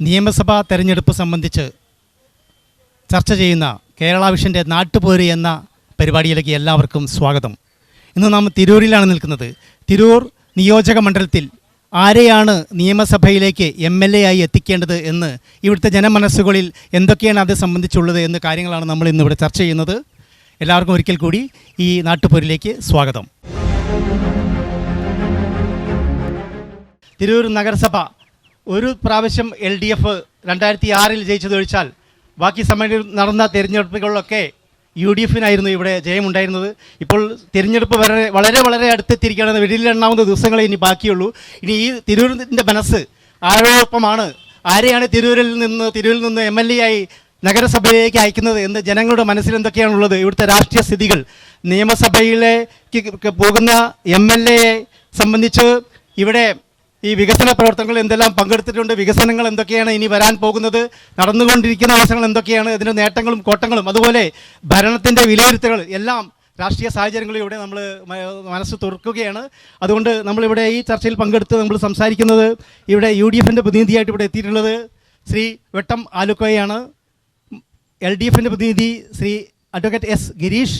നിയമസഭാ തെരഞ്ഞെടുപ്പ് സംബന്ധിച്ച് ചർച്ച ചെയ്യുന്ന കേരള വിഷൻ്റെ നാട്ടുപോര് എന്ന പരിപാടിയിലേക്ക് എല്ലാവർക്കും സ്വാഗതം. ഇന്ന് നാം തിരൂരിലാണ് നിൽക്കുന്നത്. തിരൂർ നിയോജക മണ്ഡലത്തിൽ ആരെയാണ് നിയമസഭയിലേക്ക് MLA ആയി എത്തിക്കേണ്ടത് എന്ന് ഇവിടുത്തെ ജനമനസ്സുകളിൽ എന്തൊക്കെയാണ് അത് സംബന്ധിച്ചുള്ളത് എന്ന കാര്യങ്ങളാണ് നമ്മൾ ഇന്നിവിടെ ചർച്ച ചെയ്യുന്നത്. എല്ലാവർക്കും ഒരിക്കൽ കൂടി ഈ നാട്ടുപോരിലേക്ക് സ്വാഗതം. തിരൂർ നഗരസഭ ഒരു പ്രാവശ്യം LDF 2006 ജയിച്ചതൊഴിച്ചാൽ ബാക്കി സമയം നടന്ന തിരഞ്ഞെടുപ്പുകളിലൊക്കെ UDFനായിരുന്നു ഇവിടെ ജയമുണ്ടായിരുന്നത്. ഇപ്പോൾ തിരഞ്ഞെടുപ്പ് വളരെ അടുത്തെത്തിയിരിക്കുകയാണ്. വെടിയിലെണ്ണാവുന്ന ദിവസങ്ങളെ ഇനി ബാക്കിയുള്ളൂ. ഇനി ഈ തിരൂരിൻ്റെ മനസ്സ് ആരോടൊപ്പമാണ്, ആരെയാണ് തിരൂരിൽ നിന്ന് MLA ആയി നഗരസഭയിലേക്ക് അയക്കുന്നത് എന്ന് ജനങ്ങളുടെ മനസ്സിൽ എന്തൊക്കെയാണുള്ളത്, ഇവിടുത്തെ രാഷ്ട്രീയ സ്ഥിതികൾ, നിയമസഭയിലേക്ക് പോകുന്ന MLAയെ സംബന്ധിച്ച് ഇവിടെ ഈ വികസന പ്രവർത്തനങ്ങൾ എന്തെല്ലാം പങ്കെടുത്തിട്ടുണ്ട്, വികസനങ്ങൾ എന്തൊക്കെയാണ് ഇനി വരാൻ പോകുന്നത്, നടന്നുകൊണ്ടിരിക്കുന്ന അവസരങ്ങൾ എന്തൊക്കെയാണ്, അതിൻ്റെ നേട്ടങ്ങളും കോട്ടങ്ങളും, അതുപോലെ ഭരണത്തിൻ്റെ വിലയിരുത്തലുകൾ എല്ലാം രാഷ്ട്രീയ സാഹചര്യങ്ങളും ഇവിടെ നമ്മൾ മനസ്സ് തുറക്കുകയാണ്. അതുകൊണ്ട് നമ്മളിവിടെ ഈ ചർച്ചയിൽ പങ്കെടുത്ത് നമ്മൾ സംസാരിക്കുന്നത് ഇവിടെ UDFൻ്റെ പ്രതിനിധിയായിട്ട് ഇവിടെ എത്തിയിട്ടുള്ളത് ശ്രീ വെട്ടം ആലുക്കോയാണ്. LDFൻ്റെ പ്രതിനിധി ശ്രീ അഡ്വക്കേറ്റ് S ഗിരീഷ്,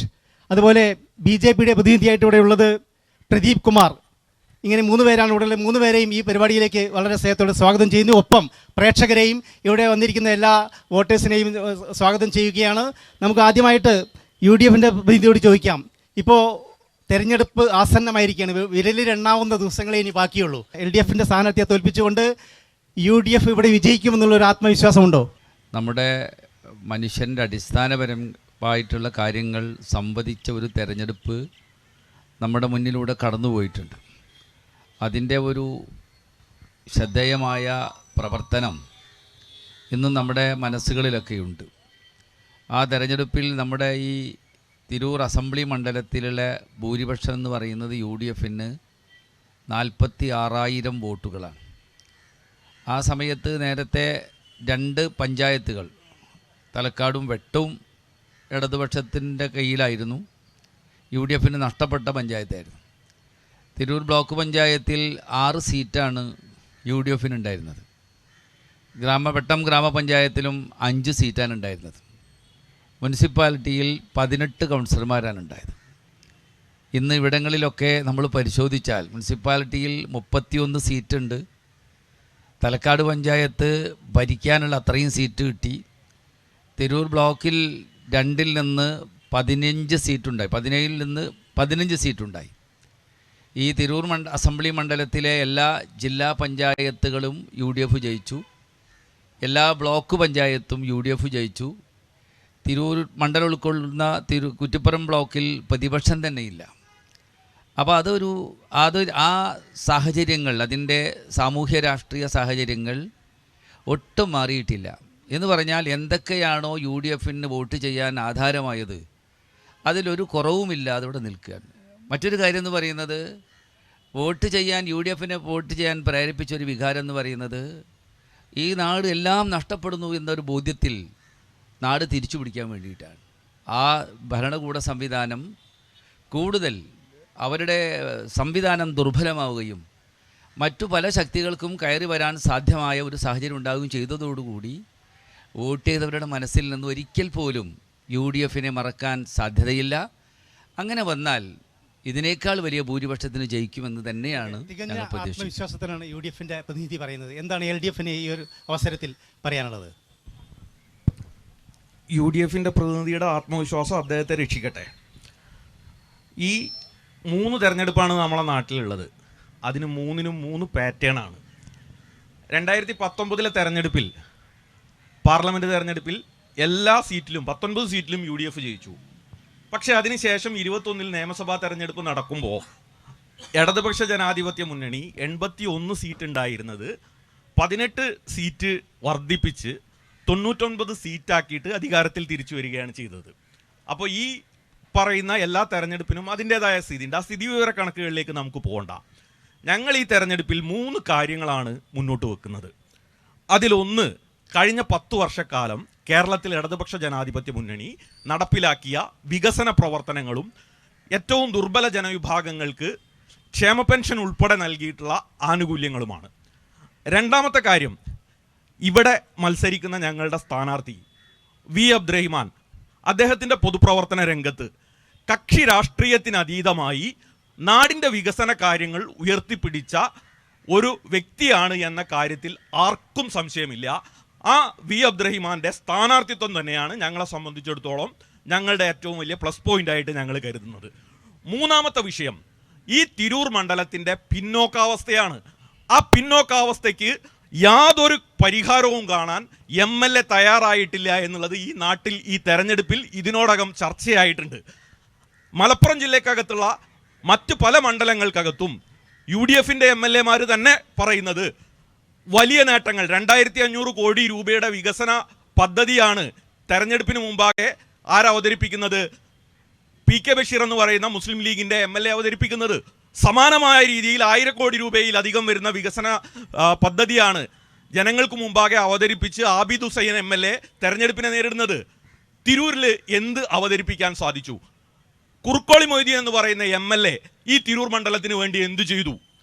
അതുപോലെ BJPയുടെ പ്രതിനിധിയായിട്ട് ഇവിടെ ഉള്ളത് പ്രദീപ് കുമാർ. ഇങ്ങനെ 3 പേരാണ് ഇവിടെ. 3 പേരെയും ഈ പരിപാടിയിലേക്ക് വളരെ സ്നേഹത്തോടെ സ്വാഗതം ചെയ്യുന്നു. ഒപ്പം പ്രേക്ഷകരെയും ഇവിടെ വന്നിരിക്കുന്ന എല്ലാ വോട്ടേഴ്സിനെയും സ്വാഗതം ചെയ്യുകയാണ്. നമുക്ക് ആദ്യമായിട്ട് UDFൻ്റെ പ്രതിനിധിയോട് ചോദിക്കാം. ഇപ്പോൾ തെരഞ്ഞെടുപ്പ് ആസന്നമായിരിക്കുകയാണ്. വിരലിലെണ്ണാവുന്ന ദിവസങ്ങളെ ഇനി ബാക്കിയുള്ളൂ. LDFൻ്റെ സ്ഥാനാർത്ഥിയെ തോൽപ്പിച്ചുകൊണ്ട് UDF ഇവിടെ വിജയിക്കുമെന്നുള്ളൊരു ആത്മവിശ്വാസമുണ്ടോ? നമ്മുടെ മനുഷ്യൻ്റെ അടിസ്ഥാനപരമായിട്ടുള്ള കാര്യങ്ങൾ സംവദിച്ച ഒരു തെരഞ്ഞെടുപ്പ് നമ്മുടെ മുന്നിലൂടെ കടന്നുപോയിട്ടുണ്ട്. അതിൻ്റെ ഒരു ശ്രദ്ധേയമായ പ്രവർത്തനം ഇന്നും നമ്മുടെ മനസ്സുകളിലൊക്കെയുണ്ട്. ആ തെരഞ്ഞെടുപ്പിൽ നമ്മുടെ ഈ തിരൂർ അസംബ്ലി മണ്ഡലത്തിലുള്ള ഭൂരിപക്ഷം എന്ന് പറയുന്നത് UDFന് 46,000 വോട്ടുകളാണ്. ആ സമയത്ത് നേരത്തെ 2 പഞ്ചായത്തുകൾ തലക്കാടും വെട്ടവും ഇടതുപക്ഷത്തിൻ്റെ കയ്യിലായിരുന്നു. UDFന് നഷ്ടപ്പെട്ട പഞ്ചായത്തായിരുന്നു. തിരൂർ ബ്ലോക്ക് പഞ്ചായത്തിൽ 6 സീറ്റാണ് UDFന് ഉണ്ടായിരുന്നത്. വെട്ടം ഗ്രാമപഞ്ചായത്തിലും 5 സീറ്റാണ് ഉണ്ടായിരുന്നത്. മുനിസിപ്പാലിറ്റിയിൽ 18 കൗൺസിലർമാരാണ് ഉണ്ടായത്. ഇന്ന് ഇവിടങ്ങളിലൊക്കെ നമ്മൾ പരിശോധിച്ചാൽ മുനിസിപ്പാലിറ്റിയിൽ 31 സീറ്റുണ്ട്. തലക്കാട് പഞ്ചായത്ത് ഭരിക്കാനുള്ള അത്രയും സീറ്റ് കിട്ടി. തിരൂർ ബ്ലോക്കിൽ 2-ൽ നിന്ന് 15 സീറ്റുണ്ടായി. 17-ൽ നിന്ന് 15 സീറ്റുണ്ടായി. ഈ തിരൂർ അസംബ്ലി മണ്ഡലത്തിലെ എല്ലാ ജില്ലാ പഞ്ചായത്തുകളും UDF ജയിച്ചു. എല്ലാ ബ്ലോക്ക് പഞ്ചായത്തും UDF ജയിച്ചു. തിരൂർ മണ്ഡലം ഉൾക്കൊള്ളുന്ന കുറ്റിപ്പുറം ബ്ലോക്കിൽ പ്രതിപക്ഷം തന്നെയില്ല. അപ്പോൾ ആ സാഹചര്യങ്ങൾ, അതിൻ്റെ സാമൂഹ്യ രാഷ്ട്രീയ സാഹചര്യങ്ങൾ ഒട്ടും മാറിയിട്ടില്ല. എന്ന് പറഞ്ഞാൽ എന്തൊക്കെയാണോ UDFന് വോട്ട് ചെയ്യാൻ ആധാരമായത് അതിലൊരു കുറവുമില്ലാതെ ഇവിടെ നിൽക്കുകയാണ്. മറ്റൊരു കാര്യം എന്ന് പറയുന്നത്, UDFനെ വോട്ട് ചെയ്യാൻ പ്രേരിപ്പിച്ചൊരു വികാരം എന്ന് പറയുന്നത്, ഈ നാട് എല്ലാം നഷ്ടപ്പെടുന്നു എന്നൊരു ബോധ്യത്തിൽ നാട് തിരിച്ചു പിടിക്കാൻ വേണ്ടിയിട്ടാണ്. ആ ഭരണകൂട സംവിധാനം കൂടുതൽ അവരുടെ സംവിധാനം ദുർബലമാവുകയും മറ്റു പല ശക്തികൾക്കും കയറി വരാൻ സാധ്യമായ ഒരു സാഹചര്യം ഉണ്ടാവുകയും ചെയ്തതോടുകൂടി വോട്ട് ചെയ്തവരുടെ മനസ്സിൽ നിന്ന് ഒരിക്കൽ പോലും UDFനെ മറക്കാൻ സാധ്യതയില്ല. അങ്ങനെ വന്നാൽ ഇതിനേക്കാൾ വലിയ ഭൂരിപക്ഷത്തിന് ജയിക്കുമെന്ന് തന്നെയാണ് ഞങ്ങൾ പ്രതീക്ഷിക്കുന്നത്. വിശ്വാസത്തിനാണ് UDFൻ്റെ പ്രതിനിധി പറയുന്നത്. എന്താണ് LDFന് ഈ ഒരു അവസരത്തിൽ പറയാനുള്ളത്? UDFൻ്റെ പ്രതിനിധിയുടെ ആത്മവിശ്വാസം അദ്ദേഹത്തെ രക്ഷിക്കട്ടെ. ഈ 3 തെരഞ്ഞെടുപ്പാണ് നമ്മളെ നാട്ടിലുള്ളത്. അതിന് 3-നും 3 പാറ്റേണാണ്. 2019 തെരഞ്ഞെടുപ്പിൽ, പാർലമെൻറ്റ് തെരഞ്ഞെടുപ്പിൽ എല്ലാ സീറ്റിലും 19 സീറ്റിലും UDF ജയിച്ചു. പക്ഷേ അതിനുശേഷം 21-ൽ നിയമസഭാ തെരഞ്ഞെടുപ്പ് നടക്കുമ്പോൾ ഇടതുപക്ഷ ജനാധിപത്യ മുന്നണി 81 സീറ്റ് ഉണ്ടായിരുന്നത് 18 സീറ്റ് വർദ്ധിപ്പിച്ച് 99 സീറ്റാക്കിയിട്ട് അധികാരത്തിൽ തിരിച്ചു വരികയാണ് ചെയ്തത്. അപ്പോൾ ഈ പറയുന്ന എല്ലാ തെരഞ്ഞെടുപ്പിനും അതിൻ്റേതായ സ്ഥിതിയുണ്ട്. ആ സ്ഥിതി വിവര കണക്കുകളിലേക്ക് നമുക്ക് പോകണ്ട. ഞങ്ങൾ ഈ തെരഞ്ഞെടുപ്പിൽ 3 കാര്യങ്ങളാണ് മുന്നോട്ട് വെക്കുന്നത്. അതിലൊന്ന്, കഴിഞ്ഞ 10 വർഷക്കാലം കേരളത്തിൽ ഇടതുപക്ഷ ജനാധിപത്യ മുന്നണി നടപ്പിലാക്കിയ വികസന പ്രവർത്തനങ്ങളും ഏറ്റവും ദുർബല ജനവിഭാഗങ്ങൾക്ക് ക്ഷേമ പെൻഷൻ ഉൾപ്പെടെ നൽകിയിട്ടുള്ള ആനുകൂല്യങ്ങളുമാണ്. രണ്ടാമത്തെ കാര്യം, ഇവിടെ മത്സരിക്കുന്ന ഞങ്ങളുടെ സ്ഥാനാർത്ഥി വി അബ്ദുറഹിമാൻ അദ്ദേഹത്തിൻ്റെ പൊതുപ്രവർത്തന രംഗത്ത് കക്ഷി രാഷ്ട്രീയത്തിനതീതമായി നാടിൻ്റെ വികസന കാര്യങ്ങൾ ഉയർത്തിപ്പിടിച്ച ഒരു വ്യക്തിയാണ് എന്ന കാര്യത്തിൽ ആർക്കും സംശയമില്ല. ആ വി അബ്ദുറഹിമാൻ്റെ സ്ഥാനാർത്ഥിത്വം തന്നെയാണ് ഞങ്ങളെ സംബന്ധിച്ചിടത്തോളം ഞങ്ങളുടെ ഏറ്റവും വലിയ പ്ലസ് പോയിൻ്റായിട്ട് ഞങ്ങൾ കരുതുന്നത്. മൂന്നാമത്തെ വിഷയം ഈ തിരൂർ മണ്ഡലത്തിൻ്റെ പിന്നോക്കാവസ്ഥയാണ്. ആ പിന്നോക്കാവസ്ഥയ്ക്ക് യാതൊരു പരിഹാരവും കാണാൻ MLA തയ്യാറായിട്ടില്ല എന്നുള്ളത് ഈ നാട്ടിൽ ഈ തെരഞ്ഞെടുപ്പിൽ ഇതിനോടകം ചർച്ചയായിട്ടുണ്ട്. മലപ്പുറം ജില്ലക്കകത്തുള്ള മറ്റു പല മണ്ഡലങ്ങൾക്കകത്തും UDFൻ്റെ MLAമാർ തന്നെ പറയുന്നത് വലിയ നേട്ടങ്ങൾ 2500 കോടി രൂപയുടെ വികസന പദ്ധതിയാണ് തെരഞ്ഞെടുപ്പിന് മുമ്പാകെ ആരവതരിപ്പിക്കുന്നത്? PK ബഷീർ എന്ന് പറയുന്ന മുസ്ലിം ലീഗിൻ്റെ MLA അവതരിപ്പിക്കുന്നത്. സമാനമായ രീതിയിൽ 1000 കോടി രൂപയിലധികം വരുന്ന വികസന പദ്ധതിയാണ് ജനങ്ങൾക്ക് മുമ്പാകെ അവതരിപ്പിച്ച് ആബിദ് ഹുസൈൻ MLA തെരഞ്ഞെടുപ്പിനെ നേരിടുന്നത്. തിരൂരിൽ എന്ത് അവതരിപ്പിക്കാൻ സാധിച്ചു? കുറുക്കോളി മൊയ്തീൻ എന്ന് പറയുന്ന MLA ഈ തിരൂർ മണ്ഡലത്തിന് വേണ്ടി എന്തു ചെയ്തു?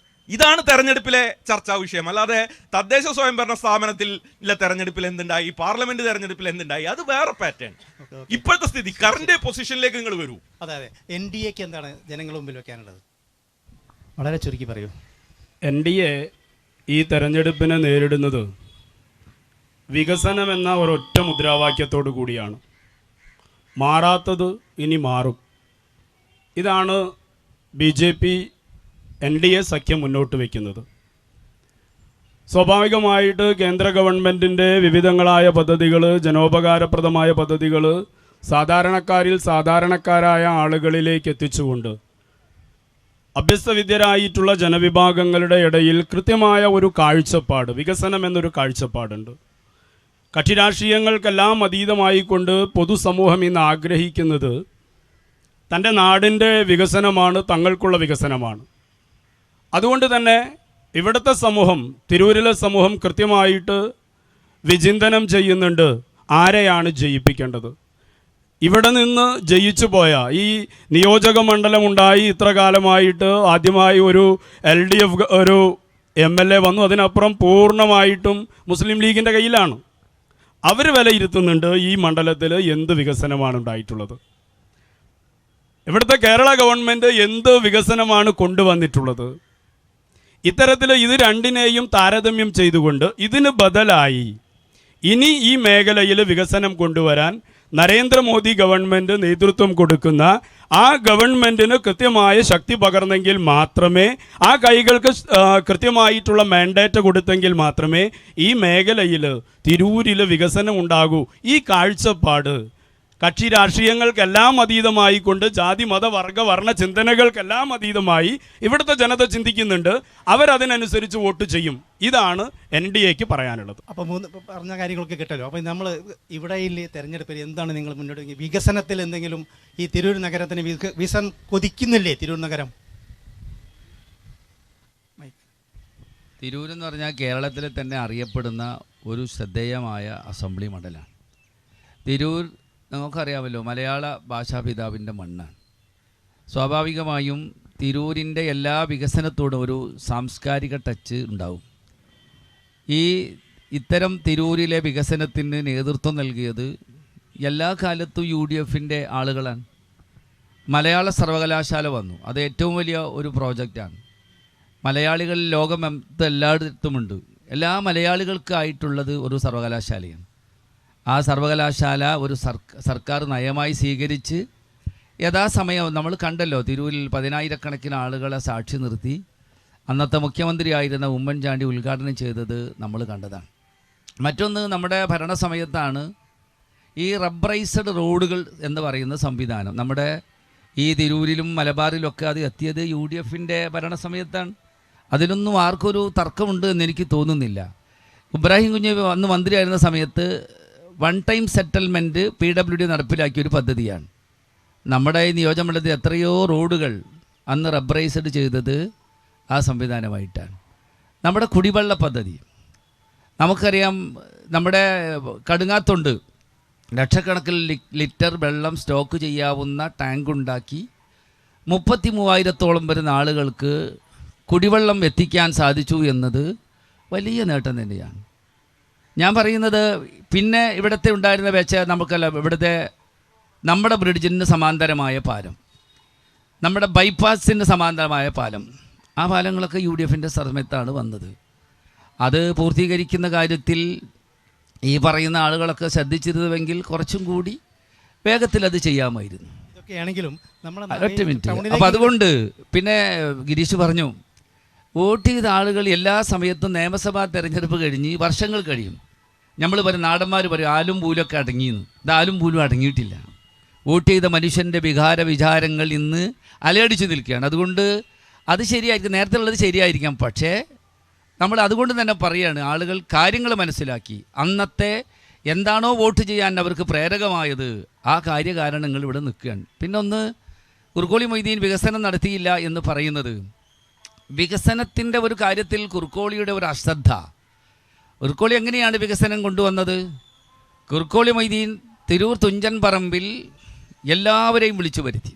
ഇതാണ് തെരഞ്ഞെടുപ്പിലെ ചർച്ചാ വിഷയം. അല്ലാതെ തദ്ദേശ സ്വയംഭരണ സ്ഥാപനത്തിലെ തെരഞ്ഞെടുപ്പിൽ എന്തുണ്ടായി, പാർലമെന്റ് തെരഞ്ഞെടുപ്പിൽ എന്തുണ്ടായി, അത് വേറെ പാറ്റേൺ. ഇപ്പോഴത്തെ സ്ഥിതി കറന്റ് പൊസിഷനിലേക്ക് നിങ്ങൾ വരൂ. അതെ അതെ, NDAക്ക് എന്താണ് ജനങ്ങളുടെ മുമ്പിൽ വെക്കാനുള്ളത്? വളരെ ചുരുക്കി പറയൂ. NDA ഈ തെരഞ്ഞെടുപ്പിനെ നേരിടുന്നത് വികസനം എന്ന ഒരൊറ്റ മുദ്രാവാക്യത്തോടു കൂടിയാണ്. മാറാത്തത് ഇനി മാറും. ഇതാണ് BJP NDA സഖ്യം മുന്നോട്ട് വയ്ക്കുന്നത്. സ്വാഭാവികമായിട്ട് കേന്ദ്ര ഗവൺമെൻറ്റിൻ്റെ വിവിധങ്ങളായ പദ്ധതികൾ, ജനോപകാരപ്രദമായ പദ്ധതികൾ സാധാരണക്കാരിൽ സാധാരണക്കാരായ ആളുകളിലേക്ക് എത്തിച്ചുകൊണ്ട് അഭ്യസ്തവിദ്യരായിട്ടുള്ള ജനവിഭാഗങ്ങളുടെ ഇടയിൽ കൃത്യമായ ഒരു കാഴ്ചപ്പാട്, വികസനം എന്നൊരു കാഴ്ചപ്പാടുണ്ട്. കക്ഷി രാഷ്ട്രീയങ്ങൾക്കെല്ലാം അതീതമായിക്കൊണ്ട് പൊതുസമൂഹം ഇന്ന് ആഗ്രഹിക്കുന്നത് തൻ്റെ നാടിൻ്റെ വികസനമാണ്, തങ്ങൾക്കുള്ള വികസനമാണ്. അതുകൊണ്ട് തന്നെ ഇവിടുത്തെ സമൂഹം, തിരൂരിലെ സമൂഹം കൃത്യമായിട്ട് വിചിന്തനം ചെയ്യുന്നുണ്ട് ആരെയാണ് ജയിപ്പിക്കേണ്ടത്. ഇവിടെ നിന്ന് ജയിച്ചു പോയ ഈ നിയോജക മണ്ഡലം ഉണ്ടായി ഇത്ര കാലമായിട്ട് ആദ്യമായി ഒരു LDF ഒരു MLA വന്നു. അതിനപ്പുറം പൂർണ്ണമായിട്ടും മുസ്ലിം ലീഗിൻ്റെ കയ്യിലാണ്. അവർ വിലയിരുത്തുന്നുണ്ട് ഈ മണ്ഡലത്തിൽ എന്ത് വികസനമാണ് ഉണ്ടായിട്ടുള്ളത്, ഇവിടുത്തെ കേരള ഗവൺമെൻറ് എന്ത് വികസനമാണ് കൊണ്ടുവന്നിട്ടുള്ളത്. ഇത്തരത്തിൽ ഇത് രണ്ടിനെയും താരതമ്യം ചെയ്തുകൊണ്ട് ഇതിന് ബദലായി ഇനി ഈ മേഖലയിൽ വികസനം കൊണ്ടുവരാൻ നരേന്ദ്രമോദി ഗവൺമെൻറ് നേതൃത്വം കൊടുക്കുന്ന ആ ഗവൺമെൻറ്റിന് കൃത്യമായ ശക്തി പകർന്നെങ്കിൽ മാത്രമേ, ആ കൈകൾക്ക് കൃത്യമായിട്ടുള്ള മാൻഡേറ്റ് കൊടുത്തെങ്കിൽ മാത്രമേ ഈ മേഖലയിൽ തിരൂരിൽ വികസനം ഉണ്ടാകൂ. ഈ കാഴ്ചപ്പാട് കക്ഷി രാഷ്ട്രീയങ്ങൾക്കെല്ലാം അതീതമായിക്കൊണ്ട്, ജാതി മത വർഗ വർണ്ണ ചിന്തനകൾക്കെല്ലാം അതീതമായി ഇവിടുത്തെ ജനത ചിന്തിക്കുന്നുണ്ട്. അവരതിനനുസരിച്ച് വോട്ട് ചെയ്യും. ഇതാണ് NDAക്ക് പറയാനുള്ളത്. അപ്പോൾ പറഞ്ഞ കാര്യങ്ങളൊക്കെ കേട്ടല്ലോ. അപ്പോൾ നമ്മൾ ഇവിടെ ഈ തെരഞ്ഞെടുപ്പിൽ എന്താണ് നിങ്ങൾ മുന്നോട്ട് വയ്ക്കുക? വികസനത്തിൽ എന്തെങ്കിലും ഈ തിരൂർ നഗരത്തിന് വികസനം കൊതിക്കുന്നില്ലേ തിരൂർ നഗരം? തിരൂരെന്ന് പറഞ്ഞാൽ കേരളത്തിലെ തന്നെ അറിയപ്പെടുന്ന ഒരു ശ്രദ്ധേയമായ അസംബ്ലി മണ്ഡലമാണ്. തിരൂർ നമുക്കറിയാമല്ലോ, മലയാള ഭാഷാപിതാവിൻ്റെ മണ്ണാണ്. സ്വാഭാവികമായും തിരൂരിൻ്റെ എല്ലാ വികസനത്തോടും ഒരു സാംസ്കാരിക ടച്ച് ഉണ്ടാവും. ഇത്തരം തിരൂരിലെ വികസനത്തിന് നേതൃത്വം നൽകിയത് എല്ലാ കാലത്തും UDFൻ്റെ ആളുകളാണ്. മലയാള സർവകലാശാല വന്നു. അത് ഏറ്റവും വലിയ ഒരു പ്രോജക്റ്റാണ്. മലയാളികൾ ലോകമെത്ത് എല്ലായിടത്തുമുണ്ട്. എല്ലാ മലയാളികൾക്കായിട്ടുള്ളത് ഒരു സർവകലാശാലയാണ്. ആ സർവകലാശാല ഒരു സർക്കാർ നയമായി സ്വീകരിച്ച് യഥാസമയം നമ്മൾ കണ്ടല്ലോ, തിരൂരിൽ 10,000-കണക്കിന് ആളുകളെ സാക്ഷി നിർത്തി അന്നത്തെ മുഖ്യമന്ത്രിയായിരുന്ന ഉമ്മൻചാണ്ടി ഉദ്ഘാടനം ചെയ്തത് നമ്മൾ കണ്ടതാണ്. മറ്റൊന്ന്, നമ്മുടെ ഭരണസമയത്താണ് ഈ റബ്ബറൈസ്ഡ് റോഡുകൾ എന്ന് പറയുന്ന സംവിധാനം. നമ്മുടെ ഈ തിരൂരിലും മലബാറിലൊക്കെ അത് എത്തിയത് UDFൻ്റെ ഭരണസമയത്താണ്. അതിലൊന്നും ആർക്കൊരു തർക്കമുണ്ട് എന്ന് എനിക്ക് തോന്നുന്നില്ല. ഇബ്രാഹിം കുഞ്ഞ് അന്ന് മന്ത്രിയായിരുന്ന സമയത്ത് വൺ ടൈം സെറ്റിൽമെൻറ്റ് PWD നടപ്പിലാക്കിയൊരു പദ്ധതിയാണ്. നമ്മുടെ ഈ നിയോജകമണ്ഡലത്തിൽ എത്രയോ റോഡുകൾ അന്ന് റബ്ബറൈസ്ഡ് ചെയ്തത് ആ സംവിധാനമായിട്ടാണ്. നമ്മുടെ കുടിവെള്ള പദ്ധതി നമുക്കറിയാം. നമ്മുടെ കടുങ്ങാത്തുണ്ട് ലക്ഷക്കണക്കിന് ലിറ്റർ വെള്ളം സ്റ്റോക്ക് ചെയ്യാവുന്ന ടാങ്ക് ഉണ്ടാക്കി 33,000-ഓളം വരുന്ന ഞാൻ പറയുന്നത് പിന്നെ ഇവിടുത്തെ ഉണ്ടായിരുന്ന വെച്ച നമുക്കല്ല, ഇവിടുത്തെ നമ്മുടെ ബ്രിഡ്ജിന് സമാന്തരമായ പാലം, നമ്മുടെ ബൈപ്പാസിന് സമാന്തരമായ പാലം, ആ പാലങ്ങളൊക്കെ UDFൻ്റെ സമയത്താണ് വന്നത്. അത് പൂർത്തീകരിക്കുന്ന കാര്യത്തിൽ ഈ പറയുന്ന ആളുകളൊക്കെ ശ്രദ്ധിച്ചിരുന്നുവെങ്കിൽ കുറച്ചും കൂടി വേഗത്തിൽ അത് ചെയ്യാമായിരുന്നു. ഇതൊക്കെയാണെങ്കിലും ഒറ്റ മിനിറ്റ്. അപ്പോൾ അതുകൊണ്ട് പിന്നെ ഗിരീഷ് പറഞ്ഞു, വോട്ട് ചെയ്ത ആളുകൾ എല്ലാ സമയത്തും നിയമസഭാ തെരഞ്ഞെടുപ്പ് കഴിഞ്ഞ് വർഷങ്ങൾ കഴിയും. നമ്മൾ പറയും, നാടന്മാർ പറയും ആലും പൂലൊക്കെ അടങ്ങിയെന്ന്. ഇത് ആലും പൂലും അടങ്ങിയിട്ടില്ല. വോട്ട് ചെയ്ത മനുഷ്യൻ്റെ വിചാരങ്ങൾ ഇന്ന് അലയടിച്ചു നിൽക്കുകയാണ്. അതുകൊണ്ട് അത് ശരിയായിരിക്കും, നേരത്തെ ഉള്ളത് ശരിയായിരിക്കാം. പക്ഷേ നമ്മൾ അതുകൊണ്ട് തന്നെ പറയുകയാണ്, ആളുകൾ കാര്യങ്ങൾ മനസ്സിലാക്കി അന്നത്തെ എന്താണോ വോട്ട് ചെയ്യാൻ അവർക്ക് പ്രേരകമായത് ആ കാര്യകാരണങ്ങൾ ഇവിടെ നിൽക്കുകയാണ്. പിന്നെ ഒന്ന്, കുറുക്കോളി മൊയ്തീൻ വികസനം നടത്തിയില്ല എന്ന് പറയുന്നത്, വികസനത്തിൻ്റെ ഒരു കാര്യത്തിൽ കുറുക്കോളിയുടെ ഒരു അശ്രദ്ധ. കുറുക്കോളി എങ്ങനെയാണ് വികസനം കൊണ്ടുവന്നത്? കുറുക്കോളി മൊയ്തീൻ തിരൂർ തുഞ്ചൻ പറമ്പിൽ എല്ലാവരെയും വിളിച്ചു വരുത്തി,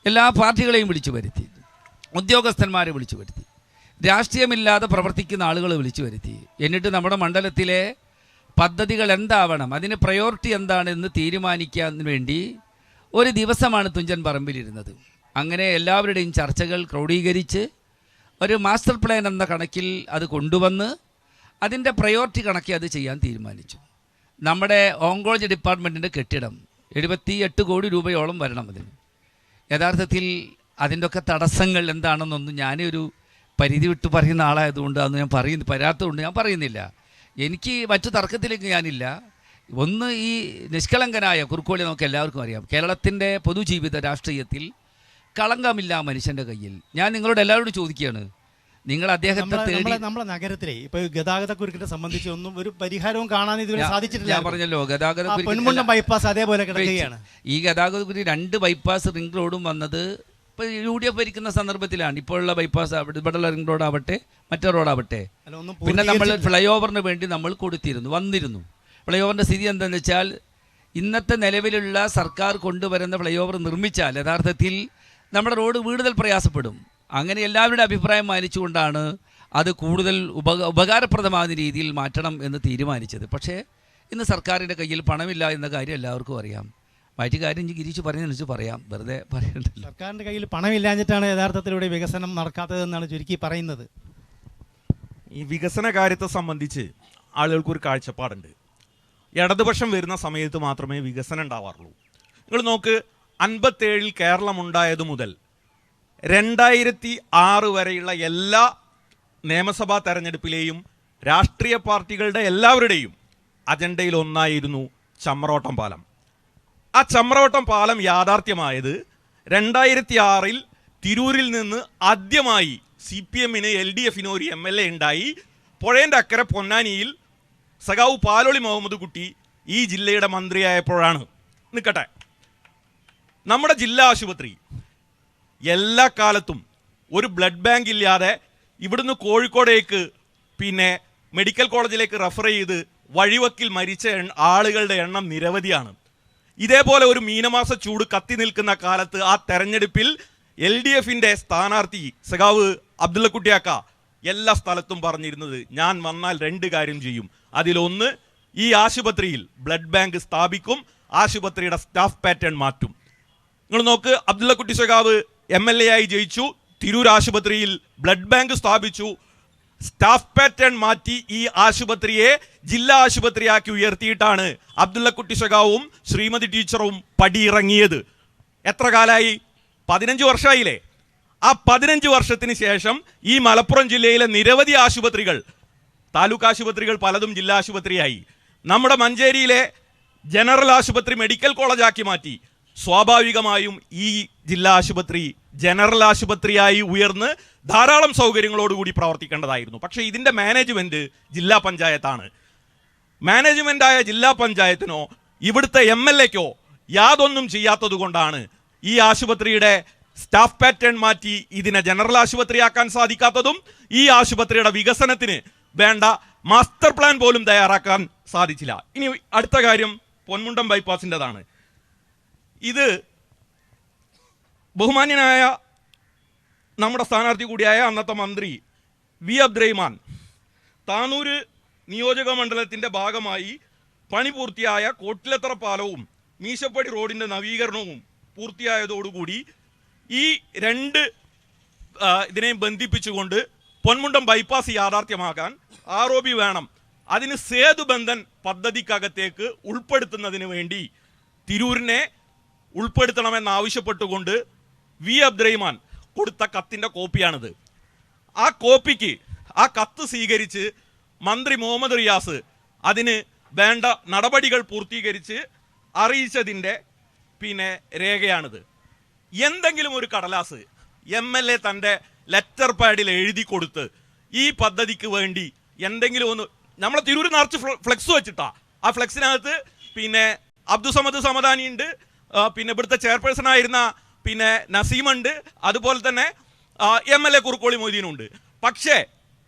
എല്ലാ പാർട്ടികളെയും വിളിച്ചു വരുത്തി, ഉദ്യോഗസ്ഥന്മാരെ വിളിച്ചു വരുത്തി, രാഷ്ട്രീയമില്ലാതെ പ്രവർത്തിക്കുന്ന ആളുകളെ വിളിച്ചു വരുത്തി. എന്നിട്ട് നമ്മുടെ മണ്ഡലത്തിലെ പദ്ധതികൾ എന്താവണം, അതിന് പ്രയോറിറ്റി എന്താണെന്ന് തീരുമാനിക്കാൻ വേണ്ടി ഒരു ദിവസമാണ് തുഞ്ചൻ പറമ്പിലിരുന്നത്. അങ്ങനെ എല്ലാവരുടെയും ചർച്ചകൾ ക്രോഡീകരിച്ച് ഒരു മാസ്റ്റർ പ്ലാൻ എന്ന കണക്കിൽ അത് കൊണ്ടുവന്ന് അതിൻ്റെ പ്രയോറിറ്റി കണക്കി അത് ചെയ്യാൻ തീരുമാനിച്ചു. നമ്മുടെ ഓങ്കോളജി ഡിപ്പാർട്ട്മെൻറ്റിൻ്റെ കെട്ടിടം 78 കോടി രൂപയോളം വരണം അതിന്. യഥാർത്ഥത്തിൽ അതിൻ്റെ ഒക്കെ തടസ്സങ്ങൾ എന്താണെന്നൊന്നും ഞാനൊരു പരിധി വിട്ട് പറയുന്ന ആളായതുകൊണ്ട് അന്ന് ഞാൻ പറയാത്തതുകൊണ്ട് ഞാൻ പറയുന്നില്ല. എനിക്ക് മറ്റു തർക്കത്തിലേക്ക് ഞാനില്ല. ഒന്ന്, ഈ നിഷ്കളങ്കനായ കുറുക്കോളി നമുക്ക് എല്ലാവർക്കും അറിയാം. കേരളത്തിൻ്റെ പൊതുജീവിത രാഷ്ട്രീയത്തിൽ കളങ്കമില്ല മനുഷ്യൻ്റെ കയ്യിൽ. ഞാൻ നിങ്ങളോട് എല്ലാവരോടും ചോദിക്കുകയാണ്, നിങ്ങൾ അദ്ദേഹത്തെ തേടി നമ്മളെ നഗരത്തിലെ ഇപ്പൊ ഗതാഗത കുരുക്കിനെ സംബന്ധിച്ച് ഒന്നും ഒരു പരിഹാരവും കാണാൻ ഇതുവരെ സാധിച്ചിട്ടില്ല. ഞാൻ പറഞ്ഞല്ലോ, ഗതാഗത പൊന്മുണ്ടം ബൈപ്പാസ് അതേപോലെ കിടക്കുകയാണ്. ഈ ഗതാഗത കുരുക്ക് 2 ബൈപ്പാസ് റിംഗ് റോഡും വന്നത് ഇപ്പോൾ UDF ഭരിക്കുന്ന സന്ദർഭത്തിലാണ്. ഇപ്പോഴുള്ള ബൈപ്പാസ് ഇവിടെയുള്ള റിംഗ് റോഡാവട്ടെ മറ്റേ റോഡാവട്ടെ, പിന്നെ നമ്മൾ ഫ്ലൈ ഓവറിന് വേണ്ടി നമ്മൾ വന്നിരുന്നു. ഫ്ലൈ ഓവറിൻ്റെ സ്ഥിതി എന്താണെന്ന് വെച്ചാൽ, ഇന്നത്തെ നിലവിലുള്ള സർക്കാർ കൊണ്ടുവരുന്ന ഫ്ലൈ ഓവർ നിർമ്മിച്ചാൽ യഥാർത്ഥത്തിൽ നമ്മുടെ റോഡ് കൂടുതൽ പ്രയാസപ്പെടും. അങ്ങനെ എല്ലാവരുടെ അഭിപ്രായം മാനിച്ചുകൊണ്ടാണ് അത് കൂടുതൽ ഉപകാരപ്രദമാകുന്ന രീതിയിൽ മാറ്റണം എന്ന് തീരുമാനിച്ചത്. പക്ഷേ ഇന്ന് സർക്കാരിൻ്റെ കയ്യിൽ പണമില്ല എന്ന കാര്യം എല്ലാവർക്കും അറിയാം. മറ്റു കാര്യം ഗിരീഷ് പറഞ്ഞതനുസരിച്ച് പറയാം, വെറുതെ പറയണ്ടല്ലോ. സർക്കാരിൻ്റെ കയ്യിൽ പണമില്ലാഞ്ഞിട്ടാണ് യഥാർത്ഥത്തിലൂടെ വികസനം നടക്കാത്തതെന്നാണ് ചുരുക്കി പറയുന്നത്. ഈ വികസന കാര്യത്തെ സംബന്ധിച്ച് ആളുകൾക്കൊരു കാഴ്ചപ്പാടുണ്ട്. ഇടതുപക്ഷം വരുന്ന സമയത്ത് മാത്രമേ വികസനം ഉണ്ടാവാറുള്ളൂ. നിങ്ങൾ നോക്ക്, 57 കേരളം ഉണ്ടായത് മുതൽ 2006 വരെയുള്ള എല്ലാ നിയമസഭാ തെരഞ്ഞെടുപ്പിലെയും രാഷ്ട്രീയ പാർട്ടികളുടെ എല്ലാവരുടെയും അജണ്ടയിൽ ഒന്നായിരുന്നു ചമ്രവട്ടം പാലം. ആ ചമ്രവട്ടം പാലം യാഥാർത്ഥ്യമായത് 2006 തിരൂരിൽ നിന്ന് ആദ്യമായി CPM-ന് LDF-ന് ഒരു MLA ഉണ്ടായി. പുഴേൻ്റെ അക്കരെ പൊന്നാനിയിൽ സഖാവ് പാലോളി മുഹമ്മദ് കുട്ടി ഈ ജില്ലയുടെ മന്ത്രിയായപ്പോഴാണ്. നിൽക്കട്ടെ, നമ്മുടെ ജില്ലാ ആശുപത്രി എല്ലാ കാലത്തും ഒരു ബ്ലഡ് ബാങ്ക് ഇല്ലാതെ ഇവിടുന്ന് കോഴിക്കോടേക്ക് പിന്നെ മെഡിക്കൽ കോളേജിലേക്ക് റെഫർ ചെയ്ത് വഴിവക്കിൽ മരിച്ച ആളുകളുടെ എണ്ണം നിരവധിയാണ്. ഇതേപോലെ ഒരു മീനമാസ ചൂട് കത്തി നിൽക്കുന്ന കാലത്ത് ആ തെരഞ്ഞെടുപ്പിൽ LDF-ന്റെ സ്ഥാനാർത്ഥി സഖാവ് അബ്ദുള്ളക്കുട്ടിയാക്ക എല്ലാ സ്ഥലത്തും പറഞ്ഞിരുന്നത്, ഞാൻ വന്നാൽ 2 കാര്യം ചെയ്യും. അതിലൊന്ന്, ഈ ആശുപത്രിയിൽ ബ്ലഡ് ബാങ്ക് സ്ഥാപിക്കും, ആശുപത്രിയുടെ സ്റ്റാഫ് പാറ്റേൺ മാറ്റും. നിങ്ങൾ നോക്ക്, അബ്ദുള്ളക്കുട്ടി സഖാവ് MLA ആയി ജയിച്ചു, തിരൂർ ആശുപത്രിയിൽ ബ്ലഡ് ബാങ്ക് സ്ഥാപിച്ചു, സ്റ്റാഫ് പാറ്റേൺ മാറ്റി ഈ ആശുപത്രിയെ ജില്ലാ ആശുപത്രിയാക്കി ഉയർത്തിയിട്ടാണ് അബ്ദുള്ളക്കുട്ടി സഖാവും ശ്രീമതി ടീച്ചറും പടിയിറങ്ങിയത്. എത്ര കാലമായി? 15 വർഷമായില്ലേ? ആ 15 വർഷത്തിന് ശേഷം ഈ മലപ്പുറം ജില്ലയിലെ നിരവധി ആശുപത്രികൾ, താലൂക്ക് ആശുപത്രികൾ പലതും ജില്ലാ ആശുപത്രിയായി. നമ്മുടെ മഞ്ചേരിയിലെ ജനറൽ ആശുപത്രി മെഡിക്കൽ കോളേജാക്കി മാറ്റി. സ്വാഭാവികമായും ഈ ജില്ലാ ആശുപത്രി ജനറൽ ആശുപത്രിയായി ഉയർന്ന് ധാരാളം സൗകര്യങ്ങളോടുകൂടി പ്രവർത്തിക്കേണ്ടതായിരുന്നു. പക്ഷേ ഇതിൻ്റെ മാനേജ്മെൻറ്റ് ജില്ലാ പഞ്ചായത്താണ്. മാനേജ്മെൻറ്റായ ജില്ലാ പഞ്ചായത്തിനോ ഇവിടുത്തെ MLA-ക്കോ യാതൊന്നും ചെയ്യാത്തത് കൊണ്ടാണ് ഈ ആശുപത്രിയുടെ സ്റ്റാഫ് പാറ്റേൺ മാറ്റി ഇതിനെ ജനറൽ ആശുപത്രിയാക്കാൻ സാധിക്കാത്തതും ഈ ആശുപത്രിയുടെ വികസനത്തിന് വേണ്ട മാസ്റ്റർ പ്ലാൻ പോലും തയ്യാറാക്കാൻ സാധിച്ചില്ല. ഇനി അടുത്ത കാര്യം പൊന്മുണ്ടം ബൈപ്പാസിൻ്റെതാണ്. ഇത് ബഹുമാന്യനായ നമ്മുടെ സ്ഥാനാർത്ഥി കൂടിയായ അന്നത്തെ മന്ത്രി V. അബ്ദുറഹിമാൻ താനൂര് നിയോജക മണ്ഡലത്തിൻ്റെ ഭാഗമായി പണി പൂർത്തിയായ കോട്ടിലത്തറ പാലവും മീശപ്പടി റോഡിൻ്റെ നവീകരണവും പൂർത്തിയായതോടുകൂടി ഈ രണ്ട് ഇതിനെയും ബന്ധിപ്പിച്ചുകൊണ്ട് പൊന്മുണ്ടം ബൈപ്പാസ് യാഥാർത്ഥ്യമാക്കാൻ ROB വേണം. അതിന് സേതുബന്ധൻ പദ്ധതിക്കകത്തേക്ക് ഉൾപ്പെടുത്തുന്നതിന് വേണ്ടി തിരൂരിനെ ഉൾപ്പെടുത്തണമെന്നാവശ്യപ്പെട്ടുകൊണ്ട് വി അബ്ദുറഹിമാൻ കൊടുത്ത കത്തിൻ്റെ കോപ്പിയാണിത്. ആ കോപ്പിക്ക് ആ കത്ത് സ്വീകരിച്ച് മന്ത്രി മുഹമ്മദ് റിയാസ് അതിന് വേണ്ട നടപടികൾ പൂർത്തീകരിച്ച് അറിയിച്ചതിൻ്റെ രേഖയാണിത്. എന്തെങ്കിലും ഒരു കടലാസ് MLA തൻ്റെ ലെറ്റർ പാഡിൽ എഴുതി കൊടുത്ത് ഈ പദ്ധതിക്ക് വേണ്ടി എന്തെങ്കിലും ഒന്ന്, നമ്മളെ തിരൂർ നിറച്ച് ഫ്ലെക്സ് വെച്ചിട്ടാ, ആ ഫ്ലെക്സിനകത്ത് അബ്ദുസമദ് സമദാനി ഉണ്ട്, ഇവിടുത്തെ ചെയർപേഴ്സൺ ആയിരുന്ന നസീമുണ്ട്, അതുപോലെ തന്നെ MLA കുറുക്കോളി മൊയ്തീനുണ്ട്. പക്ഷേ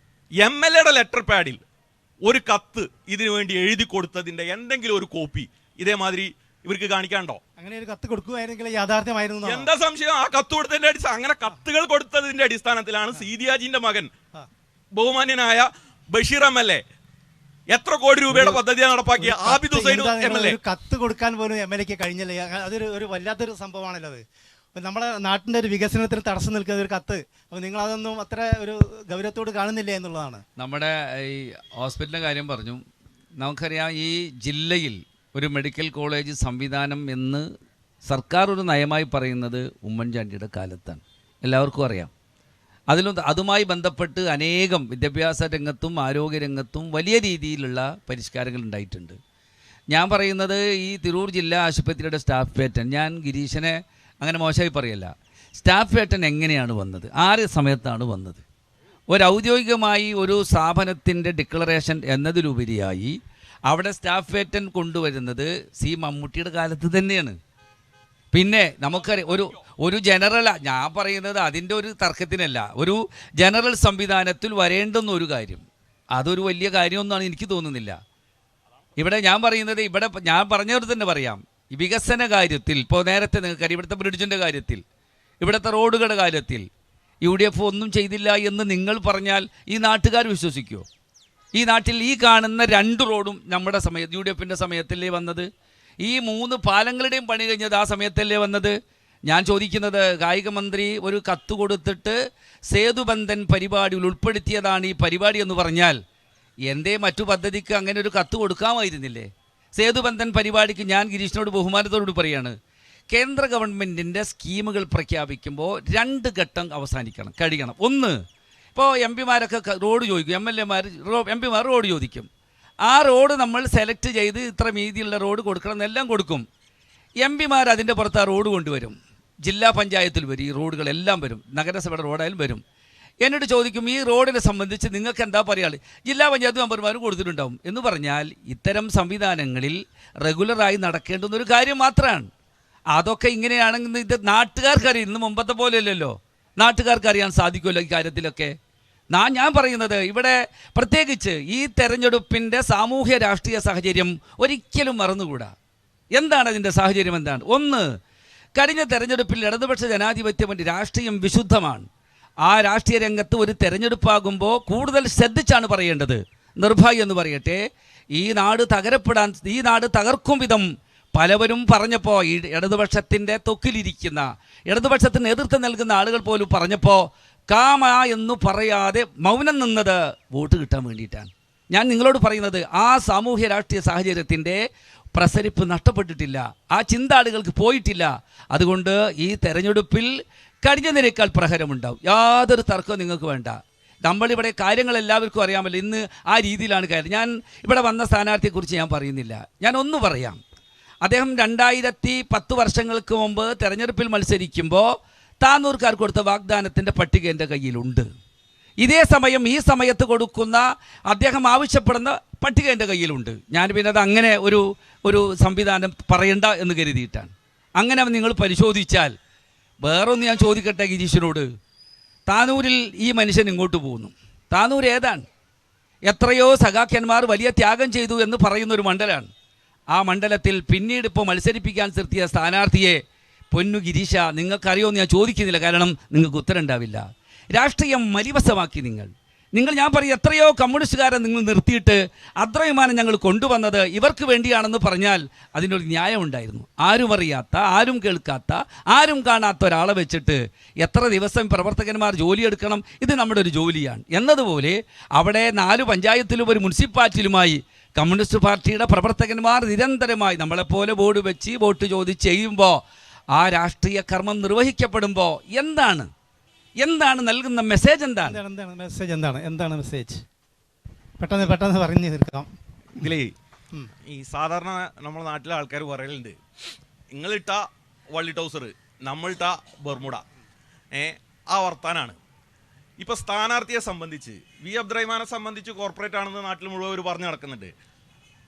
MLAയുടെ ലെറ്റർ പാഡിൽ ഒരു കത്ത് ഇതിനു വേണ്ടി എഴുതി കൊടുത്തതിൻ്റെ എന്തെങ്കിലും ഒരു കോപ്പി ഇതേമാതിരി ഇവർക്ക് കാണിക്കാണ്ടോ? അങ്ങനെ ഒരു കത്ത് കൊടുക്കുമായിരുന്നെങ്കിൽ യാഥാർത്ഥ്യമായിരുന്നു. എന്താ സംശയം? ആ കത്ത് കൊടുത്തതിന്റെ അങ്ങനെ കത്തുകൾ കൊടുത്തതിന്റെ അടിസ്ഥാനത്തിലാണ് സീതിയാജിന്റെ മകൻ ബഹുമാന്യനായ ബഷീർ MLA എത്ര കോടി രൂപയുടെ പദ്ധതിയാണ് നടപ്പാക്കിയ ആബിദ് ഹുസൈൻ MLA കത്ത് കൊടുക്കാൻ പോലും MLAക്ക് കഴിഞ്ഞില്ല. അതൊരു വല്ലാത്തൊരു സംഭവമാണല്ലോ അത്. അപ്പം നമ്മുടെ നാട്ടിൻ്റെ ഒരു വികസനത്തിന് തടസ്സം നിൽക്കുന്ന ഒരു കത്ത്, അപ്പോൾ നിങ്ങളതൊന്നും അത്ര ഒരു ഗൗരവത്തോട് കാണുന്നില്ല എന്നുള്ളതാണ്. നമ്മുടെ ഈ ഹോസ്പിറ്റലിൻ്റെ കാര്യം പറഞ്ഞു. നമുക്കറിയാം, ഈ ജില്ലയിൽ ഒരു മെഡിക്കൽ കോളേജ് സംവിധാനം എന്ന് സർക്കാർ ഒരു നയമായി പറയുന്നത് ഉമ്മൻചാണ്ടിയുടെ കാലത്താണ്. എല്ലാവർക്കും അറിയാം. അതുമായി ബന്ധപ്പെട്ട് അനേകം വിദ്യാഭ്യാസ രംഗത്തും ആരോഗ്യരംഗത്തും വലിയ രീതിയിലുള്ള പരിഷ്കാരങ്ങൾ ഉണ്ടായിട്ടുണ്ട്. ഞാൻ പറയുന്നത് ഈ തിരൂർ ജില്ലാ ആശുപത്രിയുടെ സ്റ്റാഫ് പാറ്റേൺ, ഞാൻ ഗിരീശനെ അങ്ങനെ മോശമായി പറയല്ല, സ്റ്റാഫ് പാറ്റേൺ എങ്ങനെയാണ് വന്നത്, ആറ് സമയത്താണ് വന്നത്? ഔദ്യോഗികമായി ഒരു സ്ഥാപനത്തിൻ്റെ ഡിക്ലറേഷൻ എന്നതിലുപരിയായി അവിടെ സ്റ്റാഫ് പാറ്റേൺ കൊണ്ടുവരുന്നത് മമ്മൂട്ടിയുടെ കാലത്ത് തന്നെയാണ്. പിന്നെ നമുക്കറിയാം, ഒരു ജനറൽ, ഞാൻ പറയുന്നത് അതിൻ്റെ ഒരു തർക്കത്തിനല്ല, ഒരു ജനറൽ സംവിധാനത്തിൽ വരേണ്ടുന്ന ഒരു കാര്യം, അതൊരു വലിയ കാര്യമൊന്നാണ് എനിക്ക് തോന്നുന്നില്ല. ഇവിടെ ഞാൻ പറയുന്നത്, ഞാൻ പറഞ്ഞത് തന്നെ പറയാം, ഈ വികസന കാര്യത്തിൽ ഇപ്പോൾ നേരത്തെ നിങ്ങൾക്കറിയാം, ഇവിടുത്തെ ബ്രിഡ്ജിൻ്റെ കാര്യത്തിൽ, ഇവിടുത്തെ റോഡുകളുടെ കാര്യത്തിൽ UDF ഒന്നും ചെയ്തില്ല എന്ന് നിങ്ങൾ പറഞ്ഞാൽ ഈ നാട്ടുകാർ വിശ്വസിക്കുമോ? ഈ നാട്ടിൽ ഈ കാണുന്ന 2 റോഡും നമ്മുടെ സമയത്ത് UDFൻ്റെ സമയത്തല്ലേ വന്നത്? ഈ 3 പാലങ്ങളുടെയും പണി കഴിഞ്ഞത് ആ സമയത്തല്ലേ വന്നത്? ഞാൻ ചോദിക്കുന്നത്, കായിക മന്ത്രി ഒരു കത്ത് കൊടുത്തിട്ട് സേതുബന്ധൻ പരിപാടിയിൽ ഉൾപ്പെടുത്തിയതാണ് ഈ പരിപാടി എന്ന് പറഞ്ഞാൽ എന്തേ മറ്റു പദ്ധതിക്ക് അങ്ങനെ ഒരു കത്ത് കൊടുക്കാമായിരുന്നില്ലേ? സേതുബന്ധൻ പരിപാടിക്ക് ഞാൻ ഗിരീഷിനോട് ബഹുമാനത്തോടുകൂടി പറയാണ്, കേന്ദ്ര ഗവൺമെൻറ്റിൻ്റെ സ്കീമുകൾ പ്രഖ്യാപിക്കുമ്പോൾ 2 ഘട്ടം കഴിയണം. ഒന്ന്, ഇപ്പോൾ MPമാരൊക്കെ റോഡ് ചോദിക്കും, MPമാർ റോഡ് ചോദിക്കും. ആ റോഡ് നമ്മൾ സെലക്ട് ചെയ്ത് ഇത്ര വീതിയുള്ള റോഡ് കൊടുക്കണം എന്നെല്ലാം കൊടുക്കും. MPമാർ അതിൻ്റെ പുറത്ത് ആ റോഡ് കൊണ്ടുവരും, ജില്ലാ പഞ്ചായത്തിൽ വരും, ഈ റോഡുകളെല്ലാം വരും, നഗരസഭയുടെ റോഡായാലും വരും. എന്നോട് ചോദിക്കും, ഈ റോഡിനെ സംബന്ധിച്ച് നിങ്ങൾക്ക് എന്താ പറയാൾ? ജില്ലാ പഞ്ചായത്ത് മെമ്പർമാരും കൊടുത്തിട്ടുണ്ടാവും എന്ന് പറഞ്ഞാൽ ഇത്തരം സംവിധാനങ്ങളിൽ റെഗുലറായി നടക്കേണ്ടുന്നൊരു കാര്യം മാത്രമാണ്. അതൊക്കെ ഇങ്ങനെയാണെങ്കിൽ ഇത് നാട്ടുകാർക്കറിയാം. ഇന്ന് മുമ്പത്തെ പോലെയല്ലല്ലോ, നാട്ടുകാർക്ക് അറിയാൻ സാധിക്കുമല്ലോ ഈ കാര്യത്തിലൊക്കെ. ഞാൻ പറയുന്നത്, ഇവിടെ പ്രത്യേകിച്ച് ഈ തെരഞ്ഞെടുപ്പിൻ്റെ സാമൂഹ്യ രാഷ്ട്രീയ സാഹചര്യം ഒരിക്കലും മറന്നുകൂടാ. എന്താണ് അതിൻ്റെ സാഹചര്യം? എന്താണ്? ഒന്ന്, കഴിഞ്ഞ തെരഞ്ഞെടുപ്പിൽ ഇടതുപക്ഷ ജനാധിപത്യം രാഷ്ട്രീയം വിശുദ്ധമാണ്. ആ രാഷ്ട്രീയ രംഗത്ത് ഒരു തെരഞ്ഞെടുപ്പാകുമ്പോൾ കൂടുതൽ ശ്രദ്ധിച്ചാണ് പറയേണ്ടത്. നിർഭാഗ്യം എന്ന് പറയട്ടെ, ഈ നാട് തകർക്കും വിധം പലവരും പറഞ്ഞപ്പോൾ, ഈ ഇടതുപക്ഷത്തിൻ്റെ തൊക്കിലിരിക്കുന്ന, ഇടതുപക്ഷത്തിന് നേതൃത്വം നൽകുന്ന ആളുകൾ പോലും പറഞ്ഞപ്പോൾ കാമ എന്ന് പറയാതെ മൗനം നിന്നത് വോട്ട് കിട്ടാൻ വേണ്ടിയിട്ടാണ്. ഞാൻ നിങ്ങളോട് പറയുന്നത്, ആ സാമൂഹ്യ രാഷ്ട്രീയ സാഹചര്യത്തിൻ്റെ പ്രസരിപ്പ് നഷ്ടപ്പെട്ടിട്ടില്ല, ആ ചിന്ത ആളുകൾക്ക് പോയിട്ടില്ല. അതുകൊണ്ട് ഈ തെരഞ്ഞെടുപ്പിൽ കഴിഞ്ഞതിനേക്കാൾ പ്രഹരമുണ്ടാവും, യാതൊരു തർക്കവും നിങ്ങൾക്ക് വേണ്ട. നമ്മളിവിടെ കാര്യങ്ങൾ എല്ലാവർക്കും അറിയാമല്ലോ, ഇന്ന് ആ രീതിയിലാണ് കാര്യം. ഞാൻ ഇവിടെ വന്ന സ്ഥാനാർത്ഥിയെക്കുറിച്ച് ഞാൻ പറയുന്നില്ല, ഞാൻ ഒന്ന് പറയാം. അദ്ദേഹം 2010 വർഷങ്ങൾക്ക് മുമ്പ് തെരഞ്ഞെടുപ്പിൽ മത്സരിക്കുമ്പോൾ താന്നൂർക്കാർക്ക് കൊടുത്ത വാഗ്ദാനത്തിൻ്റെ പട്ടിക എൻ്റെ കയ്യിലുണ്ട്. ഇതേ സമയം ഈ സമയത്ത് കൊടുക്കുന്ന അദ്ദേഹം ആവശ്യപ്പെടുന്ന പട്ടിക എൻ്റെ കയ്യിലുണ്ട്. ഞാൻ പിന്നെ അത് അങ്ങനെ ഒരു സംവിധാനം പറയണ്ട എന്ന് കരുതിയിട്ടാണ്. അങ്ങനെ നിങ്ങൾ പരിശോധിച്ചാൽ, വേറൊന്ന് ഞാൻ ചോദിക്കട്ടെ ഗിരീഷിനോട്, താനൂരിൽ ഈ മനുഷ്യൻ ഇങ്ങോട്ട് പോകുന്നു, താനൂർ ഏതാണ്? എത്രയോ സഖാക്കന്മാർ വലിയ ത്യാഗം ചെയ്തു എന്ന് പറയുന്നൊരു മണ്ഡലമാണ്. ആ മണ്ഡലത്തിൽ പിന്നീട് ഇപ്പോൾ മത്സരിപ്പിക്കാൻ നിർത്തിയ സ്ഥാനാർത്ഥിയെ പൊന്നു ഗിരീശ നിങ്ങൾക്കറിയുമെന്ന് ഞാൻ ചോദിക്കുന്നില്ല, കാരണം നിങ്ങൾക്ക് ഉത്തരം ഉണ്ടാവില്ല. രാഷ്ട്രീയം മലിവസമാക്കി നിങ്ങൾ. ഞാൻ പറയും, എത്രയോ കമ്മ്യൂണിസ്റ്റുകാരെ നിങ്ങൾ നിർത്തിയിട്ട് അബ്ദുറഹ്മാനെ ഞങ്ങൾ കൊണ്ടുവന്നത് ഇവർക്ക് വേണ്ടിയാണെന്ന് പറഞ്ഞാൽ അതിനൊരു ന്യായമുണ്ടായിരുന്നു. ആരും അറിയാത്ത, ആരും കേൾക്കാത്ത, ആരും കാണാത്ത ഒരാളെ വെച്ചിട്ട് എത്ര ദിവസം പ്രവർത്തകന്മാർ ജോലിയെടുക്കണം? ഇത് നമ്മുടെ ഒരു ജോലിയാണ് എന്നതുപോലെ അവിടെ 4 പഞ്ചായത്തിലും ഒരു മുനിസിപ്പാലിറ്റിയിലുമായി കമ്മ്യൂണിസ്റ്റ് പാർട്ടിയുടെ പ്രവർത്തകന്മാർ നിരന്തരമായി നമ്മളെപ്പോലെ ബോർഡ് വെച്ച് വോട്ട് ചോദിച്ച് ചെയ്യുമ്പോൾ ആ രാഷ്ട്രീയ കർമ്മം നിർവഹിക്കപ്പെടുമ്പോൾ എന്താണ് നൽകുന്ന മെസ്സേജ്? എന്താണ് മെസ്സേജ്? പെട്ടെന്ന് പറഞ്ഞു തീർക്കാം. ഇതിലേ ഈ സാധാരണ നമ്മുടെ നാട്ടിലെ ആൾക്കാർ പറയലുണ്ട്, നിങ്ങളിട്ട വള്ളി ടൗസർ നമ്മളിട്ട ബർമുട, ആ വർത്താനാണ്. ഇപ്പൊ സ്ഥാനാർത്ഥിയെ സംബന്ധിച്ച് വി അബ്ദുറഹ്മാനെ സംബന്ധിച്ച് കോർപ്പറേറ്റ് ആണെന്ന് നാട്ടിൽ മുഴുവൻ ഒരു പറഞ്ഞു നടക്കുന്നുണ്ട്.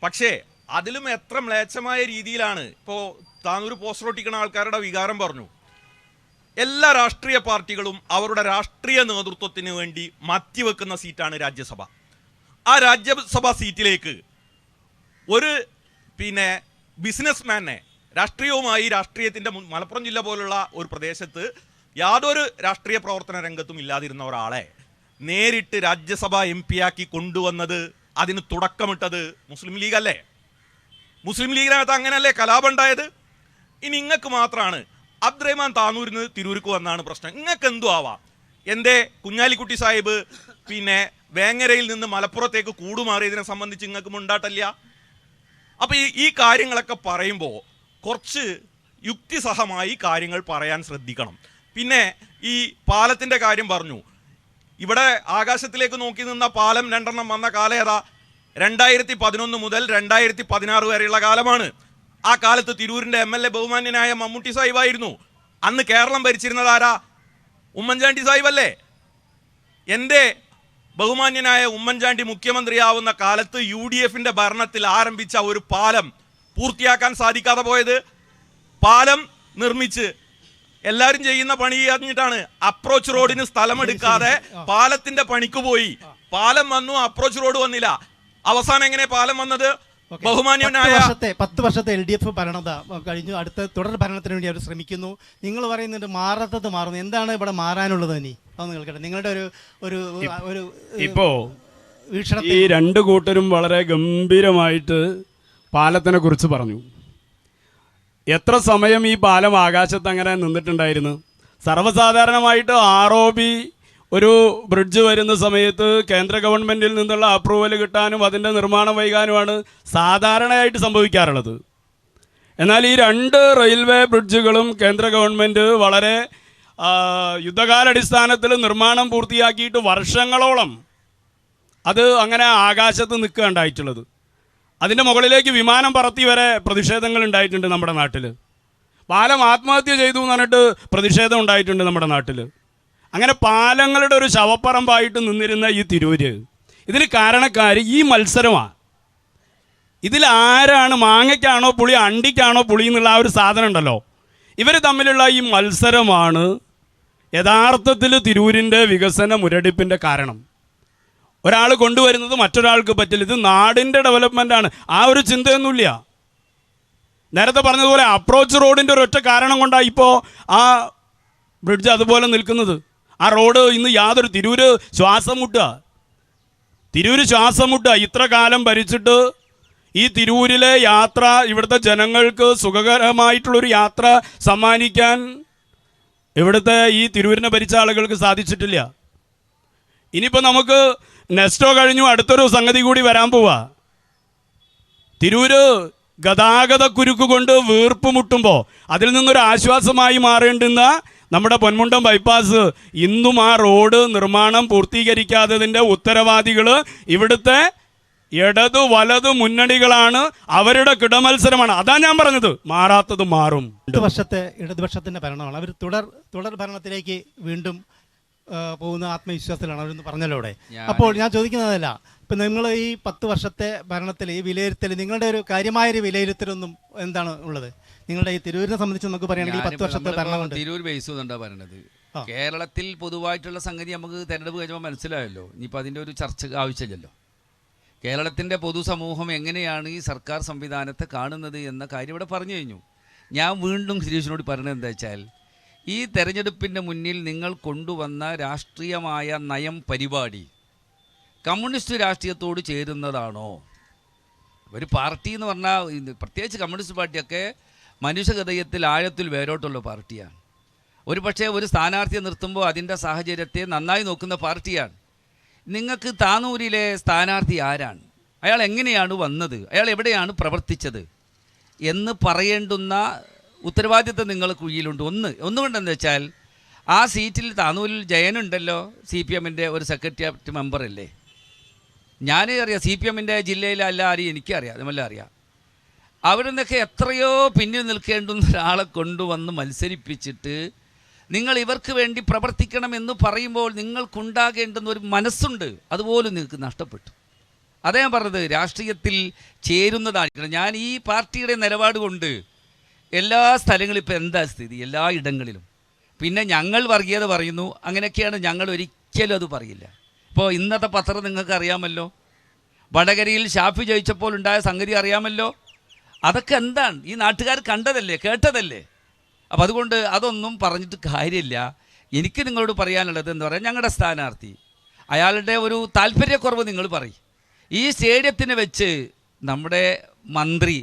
പക്ഷേ അതിലും എത്ര മ്ലേച്ഛമായ രീതിയിലാണ് ഇപ്പോൾ താനൂർ പോസ്റ്റർ ഒട്ടിക്കുന്ന ആൾക്കാരുടെ വികാരം പറഞ്ഞു. എല്ലാ രാഷ്ട്രീയ പാർട്ടികളും അവരുടെ രാഷ്ട്രീയ നേതൃത്വത്തിന് വേണ്ടി മാറ്റിവെക്കുന്ന സീറ്റാണ് രാജ്യസഭ. ആ രാജ്യസഭാ സീറ്റിലേക്ക് ഒരു ബിസിനസ്മാനെ രാഷ്ട്രീയത്തിൻ്റെ മലപ്പുറം ജില്ല പോലുള്ള ഒരു പ്രദേശത്ത് യാതൊരു രാഷ്ട്രീയ പ്രവർത്തന രംഗത്തും ഇല്ലാതിരുന്ന ഒരാളെ നേരിട്ട് രാജ്യസഭ MP ആക്കി കൊണ്ടുവന്നത്, അതിന് തുടക്കമിട്ടത് മുസ്ലിം ലീഗ് അല്ലേ? മുസ്ലിം ലീഗിനകത്ത് അങ്ങനെയല്ലേ കലാപം ഉണ്ടായത്? ഇനി ഇങ്ങക്ക് മാത്രമാണ് അബ്ദുറഹ്മാൻ താനൂരിന് തിരൂർക്ക് വന്നാണ് പ്രശ്നം. ഇങ്ങക്ക് എന്തു ആവാം? എന്തേ കുഞ്ഞാലിക്കുട്ടി സാഹിബ് വേങ്ങരയിൽ നിന്ന് മലപ്പുറത്തേക്ക് കൂടുമാറിയതിനെ സംബന്ധിച്ച് ഇങ്ങക്ക് മുണ്ടാട്ടല്ല? അപ്പോൾ ഈ കാര്യങ്ങളൊക്കെ പറയുമ്പോൾ കുറച്ച് യുക്തിസഹമായി കാര്യങ്ങൾ പറയാൻ ശ്രദ്ധിക്കണം. പിന്നെ ഈ പാലത്തിൻ്റെ കാര്യം പറഞ്ഞു. ഇവിടെ ആകാശത്തിലേക്ക് നോക്കി നിന്ന പാലം 2 വന്ന കാലം ഏതാ? 2011 മുതൽ 2016 വരെയുള്ള കാലമാണ്. ആ കാലത്ത് തിരൂരിൻ്റെ MLA ബഹുമാന്യനായ മമ്മൂട്ടി സാഹിബായിരുന്നു. അന്ന് കേരളം ഭരിച്ചിരുന്നത് ആരാ? ഉമ്മൻചാണ്ടി സാഹിബല്ലേ? എൻ്റെ ബഹുമാന്യനായ ഉമ്മൻചാണ്ടി മുഖ്യമന്ത്രിയാവുന്ന കാലത്ത് UDFൻ്റെ ഭരണത്തിൽ ആരംഭിച്ച ഒരു പാലം പൂർത്തിയാക്കാൻ സാധിക്കാതെ പോയത്, പാലം നിർമ്മിച്ച് എല്ലാവരും ചെയ്യുന്ന പണി കഴിഞ്ഞിട്ടാണ് അപ്രോച്ച് റോഡിന് സ്ഥലമെടുക്കാതെ പാലത്തിന്റെ പണിക്ക് പോയി. പാലം വന്നു, അപ്രോച്ച് റോഡ് വന്നില്ല. അവസാനം എങ്ങനെ പാലം വന്നത്? ബഹുമാന്യനായ 10 വർഷത്തെ LDF ഭരണത കഴിഞ്ഞു. അടുത്ത തുടർ ഭരണത്തിന് വേണ്ടി അവർ ശ്രമിക്കുന്നു. നിങ്ങൾ പറയുന്നുണ്ട് മാറാത്തത് മാറുന്നു. എന്താണ് ഇവിടെ മാറാനുള്ളത്? ഇനി അതൊന്ന് കേൾക്കട്ടെ. നിങ്ങളുടെ ഒരു ഇപ്പോ ഈ 2 കൂട്ടരും വളരെ ഗംഭീരമായിട്ട് പാലത്തിനെ കുറിച്ച് പറഞ്ഞു. എത്ര സമയം ഈ പാലം ആകാശത്ത് അങ്ങനെ നിന്നിട്ടുണ്ടായിരുന്നു? സർവ്വസാധാരണമായിട്ട് ROB ഒരു ബ്രിഡ്ജ് വരുന്ന സമയത്ത് കേന്ദ്ര ഗവൺമെൻറ്റിൽ നിന്നുള്ള അപ്രൂവൽ കിട്ടാനും അതിൻ്റെ നിർമ്മാണം വൈകാനുമാണ് സാധാരണയായിട്ട് സംഭവിക്കാറുള്ളത്. എന്നാൽ ഈ 2 റെയിൽവേ ബ്രിഡ്ജുകളും കേന്ദ്ര ഗവൺമെൻറ് വളരെ യുദ്ധകാലാടിസ്ഥാനത്തിൽ നിർമ്മാണം പൂർത്തിയാക്കിയിട്ട് വർഷങ്ങളോളം അത് അങ്ങനെ ആകാശത്ത് നിൽക്കുകയുണ്ടായിട്ടുള്ളത്. അതിൻ്റെ മുകളിലേക്ക് വിമാനം പറത്തി വരെ പ്രതിഷേധങ്ങൾ ഉണ്ടായിട്ടുണ്ട് നമ്മുടെ നാട്ടിൽ. പാലം ആത്മഹത്യ ചെയ്തു എന്ന് പറഞ്ഞിട്ട് പ്രതിഷേധം ഉണ്ടായിട്ടുണ്ട് നമ്മുടെ നാട്ടിൽ. അങ്ങനെ പാലങ്ങളുടെ ഒരു ശവപ്പറമ്പായിട്ട് നിന്നിരുന്ന ഈ തിരൂര്, ഇതിന് കാരണക്കാർ ഈ മത്സരമാണ്. ഇതിൽ ആരാണ് മാങ്ങയ്ക്കാണോ പുളി, അണ്ടിക്കാണോ പുളി എന്നുള്ള ആ ഒരു സാധനം ഉണ്ടല്ലോ, ഇവർ തമ്മിലുള്ള ഈ മത്സരമാണ് യഥാർത്ഥത്തിൽ തിരൂരിൻ്റെ വികസന മുരടിപ്പിൻ്റെ കാരണം. ഒരാൾ കൊണ്ടുവരുന്നത് മറ്റൊരാൾക്ക് പറ്റില്ല. ഇത് നാടിൻ്റെ ഡെവലപ്മെൻ്റാണ്. ആ ഒരു ചിന്തയൊന്നുമില്ല. നേരത്തെ പറഞ്ഞതുപോലെ അപ്രോച്ച് റോഡിൻ്റെ ഒരൊറ്റ കാരണം കൊണ്ടാണ് ഇപ്പോൾ ആ ബ്രിഡ്ജ് അതുപോലെ നിൽക്കുന്നത്. ആ റോഡ് ഇന്ന് യാതൊരു തിരൂര് ശ്വാസം മുട്ടുക. ഇത്ര കാലം ഭരിച്ചിട്ട് ഈ തിരൂരിലെ യാത്ര, ഇവിടുത്തെ ജനങ്ങൾക്ക് സുഖകരമായിട്ടുള്ളൊരു യാത്ര സമ്മാനിക്കാൻ ഇവിടുത്തെ ഈ തിരൂരിനെ ഭരിച്ച ആളുകൾക്ക് സാധിച്ചിട്ടില്ല. ഇനിയിപ്പോൾ നമുക്ക് നെക്സ്റ്റോ കഴിഞ്ഞു അടുത്തൊരു സംഗതി കൂടി വരാൻ പോവാ. തിരൂര് ഗതാഗത കുരുക്ക് കൊണ്ട് വീർപ്പ് മുട്ടുമ്പോൾ അതിൽ നിന്നൊരു ആശ്വാസമായി മാറേണ്ടുന്ന നമ്മുടെ പൊന്മുണ്ടം ബൈപ്പാസ്, ഇന്നും ആ റോഡ് നിർമ്മാണം പൂർത്തീകരിക്കാത്തതിൻ്റെ ഉത്തരവാദികൾ ഇവിടുത്തെ ഇടതു വലതു മുന്നണികളാണ്. അവരുടെ കിടമത്സരമാണ്. അതാ ഞാൻ പറഞ്ഞത്, മാറാത്തത് മാറും. 8 വർഷത്തെ ഇടതുപക്ഷത്തിൻ്റെ ഭരണമാണ്. അവർ തുടർ ഭരണത്തിലേക്ക് വീണ്ടും പോകുന്ന ആത്മവിശ്വാസത്തിലാണ് അവരെന്ന് പറഞ്ഞല്ലോ അവിടെ. അപ്പോൾ ഞാൻ ചോദിക്കുന്നതല്ല, ഇപ്പം നിങ്ങൾ ഈ 10 വർഷത്തെ ഭരണത്തിൽ ഈ വിലയിരുത്തൽ, നിങ്ങളുടെ ഒരു കാര്യമായൊരു വിലയിരുത്തലൊന്നും എന്താണ് ഉള്ളത്? നിങ്ങളുടെ ഈ തിരൂരിനെ സംബന്ധിച്ച് നമുക്ക് പറയുകയാണെങ്കിൽ 10 വർഷത്തെ ഭരണമുണ്ട്. തിരൂർ ബേസ് ചെയ്തുകൊണ്ടാ പറയണത്. കേരളത്തിൽ പൊതുവായിട്ടുള്ള സംഗതി നമുക്ക് തെരഞ്ഞെടുപ്പ് കഴിയുമ്പോൾ മനസ്സിലായല്ലോ. ഇനിയിപ്പോൾ അതിൻ്റെ ഒരു ചർച്ച ആവശ്യമില്ലല്ലോ. കേരളത്തിൻ്റെ പൊതുസമൂഹം എങ്ങനെയാണ് ഈ സർക്കാർ സംവിധാനത്തെ കാണുന്നത് എന്ന കാര്യം ഇവിടെ പറഞ്ഞു കഴിഞ്ഞു. ഞാൻ വീണ്ടും ശിരീഷിനോട് പറയുന്നത് എന്താ വെച്ചാൽ, ഈ തെരഞ്ഞെടുപ്പിൻ്റെ മുന്നിൽ നിങ്ങൾ കൊണ്ടുവന്ന രാഷ്ട്രീയമായ നയം പരിപാടി കമ്മ്യൂണിസ്റ്റ് രാഷ്ട്രീയത്തോട് ചേരുന്നതാണോ? ഒരു പാർട്ടി എന്ന് പറഞ്ഞാൽ പ്രത്യേകിച്ച് കമ്മ്യൂണിസ്റ്റ് പാർട്ടിയൊക്കെ മനുഷ്യഹൃദയത്തിൽ ആഴത്തിൽ വേരോട്ടുള്ള പാർട്ടിയാണ്. ഒരു പക്ഷേ ഒരു സ്ഥാനാർത്ഥിയെ നിർത്തുമ്പോൾ അതിൻ്റെ സാഹചര്യത്തെ നന്നായി നോക്കുന്ന പാർട്ടിയാണ്. നിങ്ങൾക്ക് താനൂരിലെ സ്ഥാനാർത്ഥി ആരാണ്, അയാൾ എങ്ങനെയാണ് വന്നത്, അയാൾ എവിടെയാണ് പ്രവർത്തിച്ചത് എന്ന് പറയേണ്ടുന്ന ഉത്തരവാദിത്വം നിങ്ങൾക്ക് കുഴിയിലുണ്ട്. ഒന്നുകൊണ്ടെന്ന് വെച്ചാൽ ആ സീറ്റിൽ താനൂരിൽ ജയനുണ്ടല്ലോ, CPM-ൻ്റെ ഒരു സെക്രട്ടേറിയറ്റ് മെമ്പറല്ലേ. അറിയാം CPM-ൻ്റെ ജില്ലയിലല്ല ആരെയും എനിക്കറിയാം, അതുമല്ല അറിയാം. അവിടെ നിന്നൊക്കെ എത്രയോ പിന്നിൽ നിൽക്കേണ്ടുന്ന ഒരാളെ കൊണ്ടുവന്ന് മത്സരിപ്പിച്ചിട്ട് നിങ്ങൾ ഇവർക്ക് വേണ്ടി പ്രവർത്തിക്കണമെന്ന് പറയുമ്പോൾ നിങ്ങൾക്കുണ്ടാകേണ്ടുന്ന ഒരു മനസ്സുണ്ട്, അതുപോലും നിങ്ങൾക്ക് നഷ്ടപ്പെട്ടു. അതേ ഞാൻ പറഞ്ഞത്, രാഷ്ട്രീയത്തിൽ ചേരുന്നതായിരിക്കണം. ഞാൻ ഈ പാർട്ടിയുടെ നിലപാട് കൊണ്ട് എല്ലാ സ്ഥലങ്ങളിലും ഇപ്പോൾ എന്താ സ്ഥിതി, എല്ലാ ഇടങ്ങളിലും പിന്നെ ഞങ്ങൾ വർഗീയത പറയുന്നു, അങ്ങനെയൊക്കെയാണ്. ഞങ്ങൾ ഒരിക്കലും അത് പറയില്ല. ഇപ്പോൾ ഇന്നത്തെ പത്രം നിങ്ങൾക്ക് അറിയാമല്ലോ, വടകരയിൽ ഷാഫി ജയിച്ചപ്പോൾ ഉണ്ടായ സംഗതി അറിയാമല്ലോ. അതൊക്കെ എന്താണ്, ഈ നാട്ടുകാർ കണ്ടതല്ലേ, കേട്ടതല്ലേ. അപ്പം അതുകൊണ്ട് അതൊന്നും പറഞ്ഞിട്ട് കാര്യമില്ല. എനിക്ക് നിങ്ങളോട് പറയാനുള്ളത് എന്ന് പറയാൻ, ഞങ്ങളുടെ സ്ഥാനാർത്ഥി അയാളുടെ ഒരു താല്പര്യക്കുറവ് നിങ്ങൾ പറയും. ഈ സ്റ്റേഡിയത്തിന് വെച്ച് നമ്മുടെ മന്ത്രി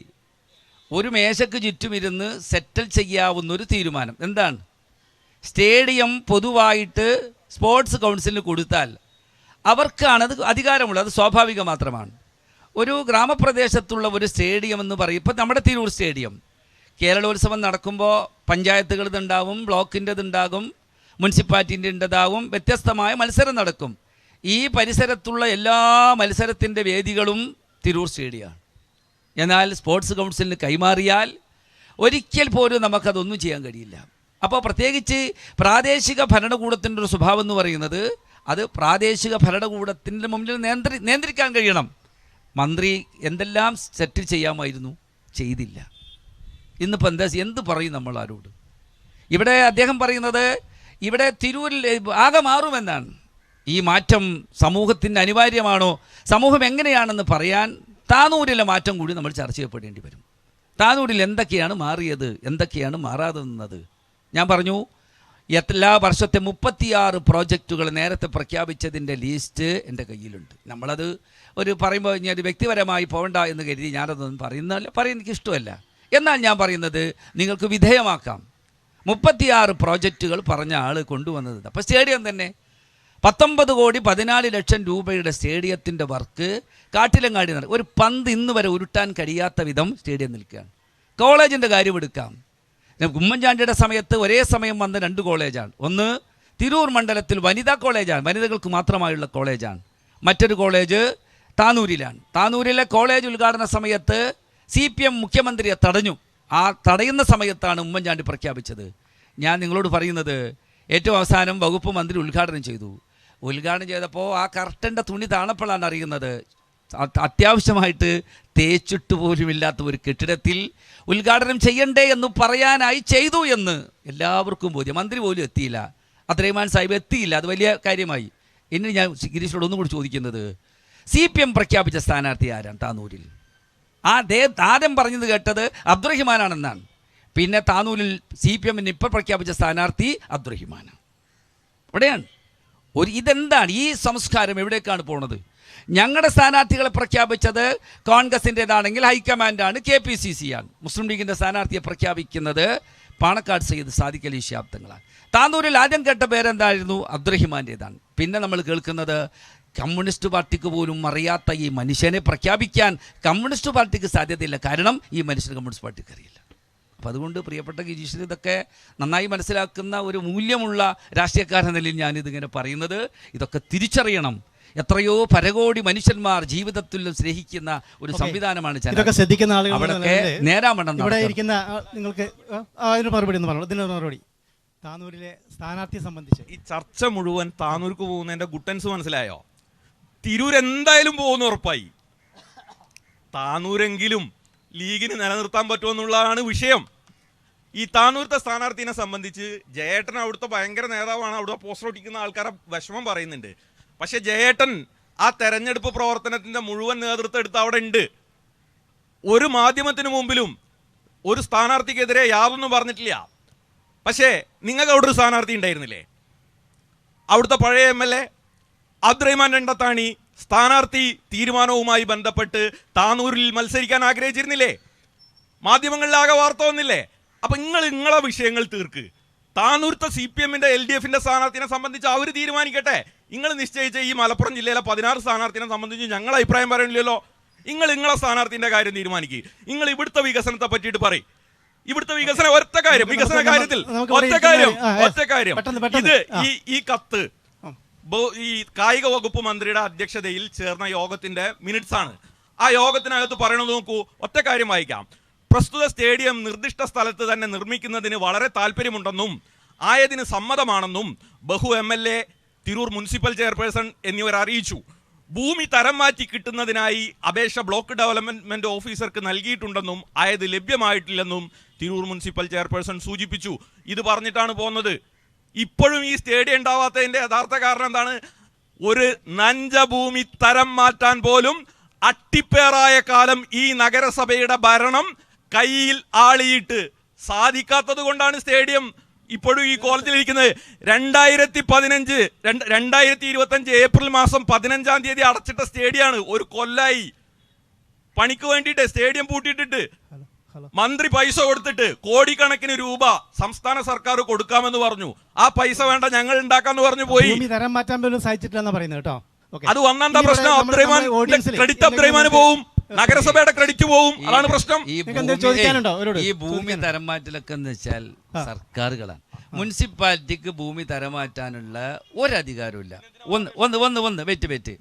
ഒരു മേശയ്ക്ക് ചുറ്റുമിരുന്ന് സെറ്റിൽ ചെയ്യാവുന്നൊരു തീരുമാനം എന്താണ്? സ്റ്റേഡിയം പൊതുവായിട്ട് സ്പോർട്സ് കൗൺസിലിന് കൊടുത്താൽ അവർക്കാണത് അധികാരമുള്ളത്, അത് സ്വാഭാവികം മാത്രമാണ്. ഒരു ഗ്രാമപ്രദേശത്തുള്ള ഒരു സ്റ്റേഡിയം എന്ന് പറയും, ഇപ്പം നമ്മുടെ തിരൂർ സ്റ്റേഡിയം കേരളോത്സവം നടക്കുമ്പോൾ പഞ്ചായത്തുകളുണ്ടാവും, ബ്ലോക്കിൻ്റെതുണ്ടാകും, മുനിസിപ്പാലിറ്റിൻ്റെതാവും, വ്യത്യസ്തമായ മത്സരം നടക്കും. ഈ പരിസരത്തുള്ള എല്ലാ മത്സരത്തിൻ്റെ വേദികളും തിരൂർ സ്റ്റേഡിയമാണ്. എന്നാൽ സ്പോർട്സ് കൗൺസിലിന് കൈമാറിയാൽ ഒരിക്കൽ പോലും നമുക്കതൊന്നും ചെയ്യാൻ കഴിയില്ല. അപ്പോൾ പ്രത്യേകിച്ച് പ്രാദേശിക ഭരണകൂടത്തിൻ്റെ ഒരു സ്വഭാവം എന്ന് പറയുന്നത്, അത് പ്രാദേശിക ഭരണകൂടത്തിൻ്റെ മുമ്പിൽ നിയന്ത്രിക്കാൻ കഴിയണം. മന്ത്രി എന്തെല്ലാം സെറ്റിൽ ചെയ്യാമായിരുന്നു, ചെയ്തില്ല. ഇന്നിപ്പോൾ എന്ത് പറയും നമ്മൾ ആരോട്? ഇവിടെ അദ്ദേഹം പറയുന്നത് ഇവിടെ തിരൂരിൽ ആകെ മാറുമെന്നാണ്. ഈ മാറ്റം സമൂഹത്തിന് അനിവാര്യമാണോ, സമൂഹം എങ്ങനെയാണെന്ന് പറയാൻ താനൂരിലെ മാറ്റം കൂടി നമ്മൾ ചർച്ച ചെയ്യപ്പെടേണ്ടി വരും. താനൂരിൽ എന്തൊക്കെയാണ് മാറിയത്, എന്തൊക്കെയാണ് മാറാതെ നിന്നത്? ഞാൻ പറഞ്ഞു, എല്ലാ വർഷത്തെ 36 പ്രോജക്റ്റുകൾ നേരത്തെ പ്രഖ്യാപിച്ചതിൻ്റെ ലിസ്റ്റ് എൻ്റെ കയ്യിലുണ്ട്. നമ്മളത് ഒരു പറയുമ്പോൾ ഞാൻ വ്യക്തിപരമായി പോകണ്ട എന്ന് കരുതി ഞാനതൊന്നും പറയാൻ എനിക്കിഷ്ടമല്ല. എന്നാൽ ഞാൻ പറയുന്നത് നിങ്ങൾക്ക് വിധേയമാക്കാം. 36 പ്രോജക്റ്റുകൾ പറഞ്ഞ ആൾ കൊണ്ടുവന്നത്. അപ്പോൾ സ്റ്റേഡിയം തന്നെ 19,14,00,000 രൂപയുടെ സ്റ്റേഡിയത്തിൻ്റെ വർക്ക് കാട്ടിലങ്ങാടി നടക്കും. ഒരു പന്ത് ഇന്ന് വരെ ഉരുട്ടാൻ കഴിയാത്ത വിധം സ്റ്റേഡിയം നിൽക്കുകയാണ്. കോളേജിൻ്റെ കാര്യം എടുക്കാം. ഉമ്മൻചാണ്ടിയുടെ സമയത്ത് ഒരേ സമയം വന്ന 2 കോളേജാണ്. ഒന്ന് തിരൂർ മണ്ഡലത്തിൽ വനിതാ കോളേജാണ്, വനിതകൾക്ക് മാത്രമായുള്ള കോളേജാണ്. മറ്റൊരു കോളേജ് താനൂരിലാണ്. താനൂരിലെ കോളേജ് ഉദ്ഘാടന സമയത്ത് CPM മുഖ്യമന്ത്രിയെ തടഞ്ഞു. ആ തടയുന്ന സമയത്താണ് ഉമ്മൻചാണ്ടി പ്രഖ്യാപിച്ചത്. ഞാൻ നിങ്ങളോട് പറയുന്നത്, ഏറ്റവും അവസാനം വകുപ്പ് മന്ത്രി ഉദ്ഘാടനം ചെയ്തു. ഉദ്ഘാടനം ചെയ്തപ്പോൾ ആ കർട്ടൻ്റെ തുണി താണപ്പോഴാണ് അറിയുന്നത്, അത്യാവശ്യമായിട്ട് തേച്ചിട്ട് പോലുമില്ലാത്ത ഒരു കെട്ടിടത്തിൽ ഉദ്ഘാടനം ചെയ്യണ്ടേ എന്ന് പറയാനായി ചെയ്തു എന്ന് എല്ലാവർക്കും ബോധ്യം. മന്ത്രി പോലും എത്തിയില്ല, അബ്ദുറഹിമാൻ സാഹിബ് എത്തിയില്ല. അത് വലിയ കാര്യമായി. ഇനി ഞാൻ ഗിരീഷിനോട് ഒന്നും കൂടി ചോദിക്കുന്നത്, CPM പ്രഖ്യാപിച്ച സ്ഥാനാർത്ഥി ആരാണ് താനൂരിൽ? ആദ്യം പറഞ്ഞത് കേട്ടത് അബ്ദുറഹിമാനാണെന്നാണ്. പിന്നെ താനൂരിൽ CPM-ന് ഇപ്പോൾ പ്രഖ്യാപിച്ച സ്ഥാനാർത്ഥി അബ്ദുറഹിമാനാണ്. ഇവിടെയാണ് ഇതെന്താണ് ഈ സംസ്കാരം, എവിടേക്കാണ് പോണത്? ഞങ്ങളുടെ സ്ഥാനാർത്ഥികളെ പ്രഖ്യാപിച്ചത് കോൺഗ്രസിൻ്റേതാണെങ്കിൽ ഹൈക്കമാൻഡാണ്, KPCC ആണ്. മുസ്ലിം ലീഗിൻ്റെ സ്ഥാനാർത്ഥിയെ പ്രഖ്യാപിക്കുന്നത് പാണക്കാട് സയ്യിദ് സാദിഖ് അലി ശിഹാബ് തങ്ങളാണ്. താനൂരിൽ ആദ്യം കേട്ട പേരെന്തായിരുന്നു? അബ്ദുറഹിമാൻ്റേതാണ്. പിന്നെ നമ്മൾ കേൾക്കുന്നത് കമ്മ്യൂണിസ്റ്റ് പാർട്ടിക്ക് പോലും അറിയാത്ത ഈ മനുഷ്യനെ പ്രഖ്യാപിക്കാൻ കമ്മ്യൂണിസ്റ്റ് പാർട്ടിക്ക് സാധ്യതയില്ല. കാരണം ഈ മനുഷ്യന് കമ്മ്യൂണിസ്റ്റ് പാർട്ടിക്ക് അറിയില്ല. അപ്പോൾ അതുകൊണ്ട് പ്രിയപ്പെട്ട ഗിരീഷിന് ഇതൊക്കെ നന്നായി മനസ്സിലാക്കുന്ന ഒരു മൂല്യമുള്ള രാഷ്ട്രീയക്കാരൻ നിലയിൽ ഞാനിതിങ്ങനെ പറയുന്നത്, ഇതൊക്കെ തിരിച്ചറിയണം. എത്രയോ പരകോടി മനുഷ്യന്മാർ ജീവിതത്തിൽ സ്നേഹിക്കുന്ന ഒരു സംവിധാനമാണ് ഇതൊക്കെ ശ്രദ്ധിക്കുന്ന ആളുകൾ. അവിടെയൊക്കെ നേരാമണ്ണം ഇവിടെ ഇരിക്കുന്ന നിങ്ങൾക്ക് അതിന് മറുപടി എന്ന് പറഞ്ഞു. ഇതിന് മറുപടി താനൂരിലെ സ്ഥാനാർത്ഥിയെ സംബന്ധിച്ച് ഈ ചർച്ച മുഴുവൻ താനൂർക്ക് പോകുന്നതിന്റെ ഗുട്ടൻസ് മനസ്സിലായോ? തിരൂർ എന്തായാലും പോകുന്ന ഉറപ്പായി. താനൂരെങ്കിലും ലീഗിന് നിലനിർത്താൻ പറ്റുമെന്നുള്ളതാണ് വിഷയം. ഈ താനൂരത്തെ സ്ഥാനാർത്ഥിനെ സംബന്ധിച്ച് ജയേട്ടൻ അവിടുത്തെ ഭയങ്കര നേതാവാണ്, അവിടെ പോസ്റ്റർ ഒട്ടിക്കുന്ന ആൾക്കാരെ വിഷമം പറയുന്നുണ്ട്. പക്ഷെ ജയേട്ടൻ ആ തെരഞ്ഞെടുപ്പ് പ്രവർത്തനത്തിന്റെ മുഴുവൻ നേതൃത്വം എടുത്ത് അവിടെ ഉണ്ട്. ഒരു മാധ്യമത്തിന് മുമ്പിലും ഒരു സ്ഥാനാർത്ഥിക്കെതിരെ യാതൊന്നും പറഞ്ഞിട്ടില്ല. പക്ഷേ നിങ്ങൾക്ക് അവിടെ ഒരു സ്ഥാനാർത്ഥി ഉണ്ടായിരുന്നില്ലേ? അവിടുത്തെ പഴയ MLA അബ്ദുറഹിമാൻ രണ്ടത്താണി സ്ഥാനാർത്ഥി തീരുമാനവുമായി ബന്ധപ്പെട്ട് താനൂരിൽ മത്സരിക്കാൻ ആഗ്രഹിച്ചിരുന്നില്ലേ? മാധ്യമങ്ങളിലാകെ വാർത്ത വന്നില്ലേ? അപ്പൊ നിങ്ങളെ വിഷയങ്ങൾ തീർക്ക്. താനൂർത്തെ CPM-ന്റെ LDF-ന്റെ സ്ഥാനാർത്ഥിനെ സംബന്ധിച്ച് അവർ തീരുമാനിക്കട്ടെ. നിങ്ങൾ നിശ്ചയിച്ച ഈ മലപ്പുറം ജില്ലയിലെ 16 സ്ഥാനാർത്ഥിനെ സംബന്ധിച്ച് ഞങ്ങൾ അഭിപ്രായം പറയണില്ലല്ലോ. നിങ്ങളെ സ്ഥാനാർത്ഥിന്റെ കാര്യം തീരുമാനിക്കുക. നിങ്ങൾ ഇവിടുത്തെ വികസനത്തെ പറ്റിയിട്ട് പറയും. ഇവിടുത്തെ വികസനം ഒറ്റ കാര്യം, വികസന കാര്യത്തിൽ ഒറ്റ കാര്യം ഇത് ഈ കത്ത് ഈ കായിക വകുപ്പ് മന്ത്രിയുടെ അധ്യക്ഷതയിൽ ചേർന്ന യോഗത്തിന്റെ മിനിറ്റ്സ് ആണ്. ആ യോഗത്തിനകത്ത് പറയണത് നോക്കൂ, ഒറ്റ കാര്യം വായിക്കാം. പ്രസ്തുത സ്റ്റേഡിയം നിർദ്ദിഷ്ട സ്ഥലത്ത് തന്നെ നിർമ്മിക്കുന്നതിന് വളരെ താല്പര്യമുണ്ടെന്നും ആയതിന് സമ്മതമാണെന്നും ബഹു MLA, തിരൂർ മുനിസിപ്പൽ ചെയർപേഴ്സൺ എന്നിവർ അറിയിച്ചു. ഭൂമി തരം മാറ്റി കിട്ടുന്നതിനായി അപേക്ഷ ബ്ലോക്ക് ഡെവലപ്മെന്റ് ഓഫീസർക്ക് നൽകിയിട്ടുണ്ടെന്നും ആയത് ലഭ്യമായിട്ടില്ലെന്നും തിരൂർ മുനിസിപ്പൽ ചെയർപേഴ്സൺ സൂചിപ്പിച്ചു. ഇത് പറഞ്ഞിട്ടാണ് പോകുന്നത്. ഇപ്പോഴും ഈ സ്റ്റേഡിയം ഉണ്ടാവാത്തതിന്റെ യഥാർത്ഥ കാരണം എന്താണ്? ഒരു നഞ്ചഭൂമി തരം മാറ്റാൻ പോലും അട്ടിപ്പേറായ കാലം ഈ നഗരസഭയുടെ ഭരണം കയ്യിൽ ആളിയിട്ട് സാധിക്കാത്തത് കൊണ്ടാണ് സ്റ്റേഡിയം ഇപ്പോഴും ഈ കോലത്തിലിരിക്കുന്നത്. 2025 ഏപ്രിൽ മാസം 15-ാം തീയതി അടച്ചിട്ട സ്റ്റേഡിയമാണ്. ഒരു കൊല്ലായി പണിക്ക് വേണ്ടിയിട്ട് സ്റ്റേഡിയം പൂട്ടിയിട്ടിട്ട് മന്ത്രി പൈസ കൊടുത്തിട്ട് കോടിക്കണക്കിന് രൂപ സംസ്ഥാന സർക്കാർ കൊടുക്കാമെന്ന് പറഞ്ഞു. ആ പൈസ വേണ്ട, ഞങ്ങൾ ഉണ്ടാക്കാന്ന് പറഞ്ഞു പോയി. തരം മാറ്റാൻ പോലും സാധിച്ചിട്ടില്ലെന്ന് പറയുന്നത് കേട്ടോ. അത് വന്നെന്താ പ്രശ്നം? ക്രെഡിറ്റ് അബ്ദുറഹ്മാന് പോവും, നഗരസഭയുടെ ക്രെഡിറ്റ് പോവും. അതാണ് പ്രശ്നം. ഈ ഭൂമി തരം മാറ്റലൊക്കെ എന്ന് വെച്ചാൽ സർക്കാരുകളാണ്. മുനിസിപ്പാലിറ്റിക്ക് ഭൂമി തരം മാറ്റാനുള്ള ഒരധികാരമില്ല. ഒന്ന് വെറ്റ്.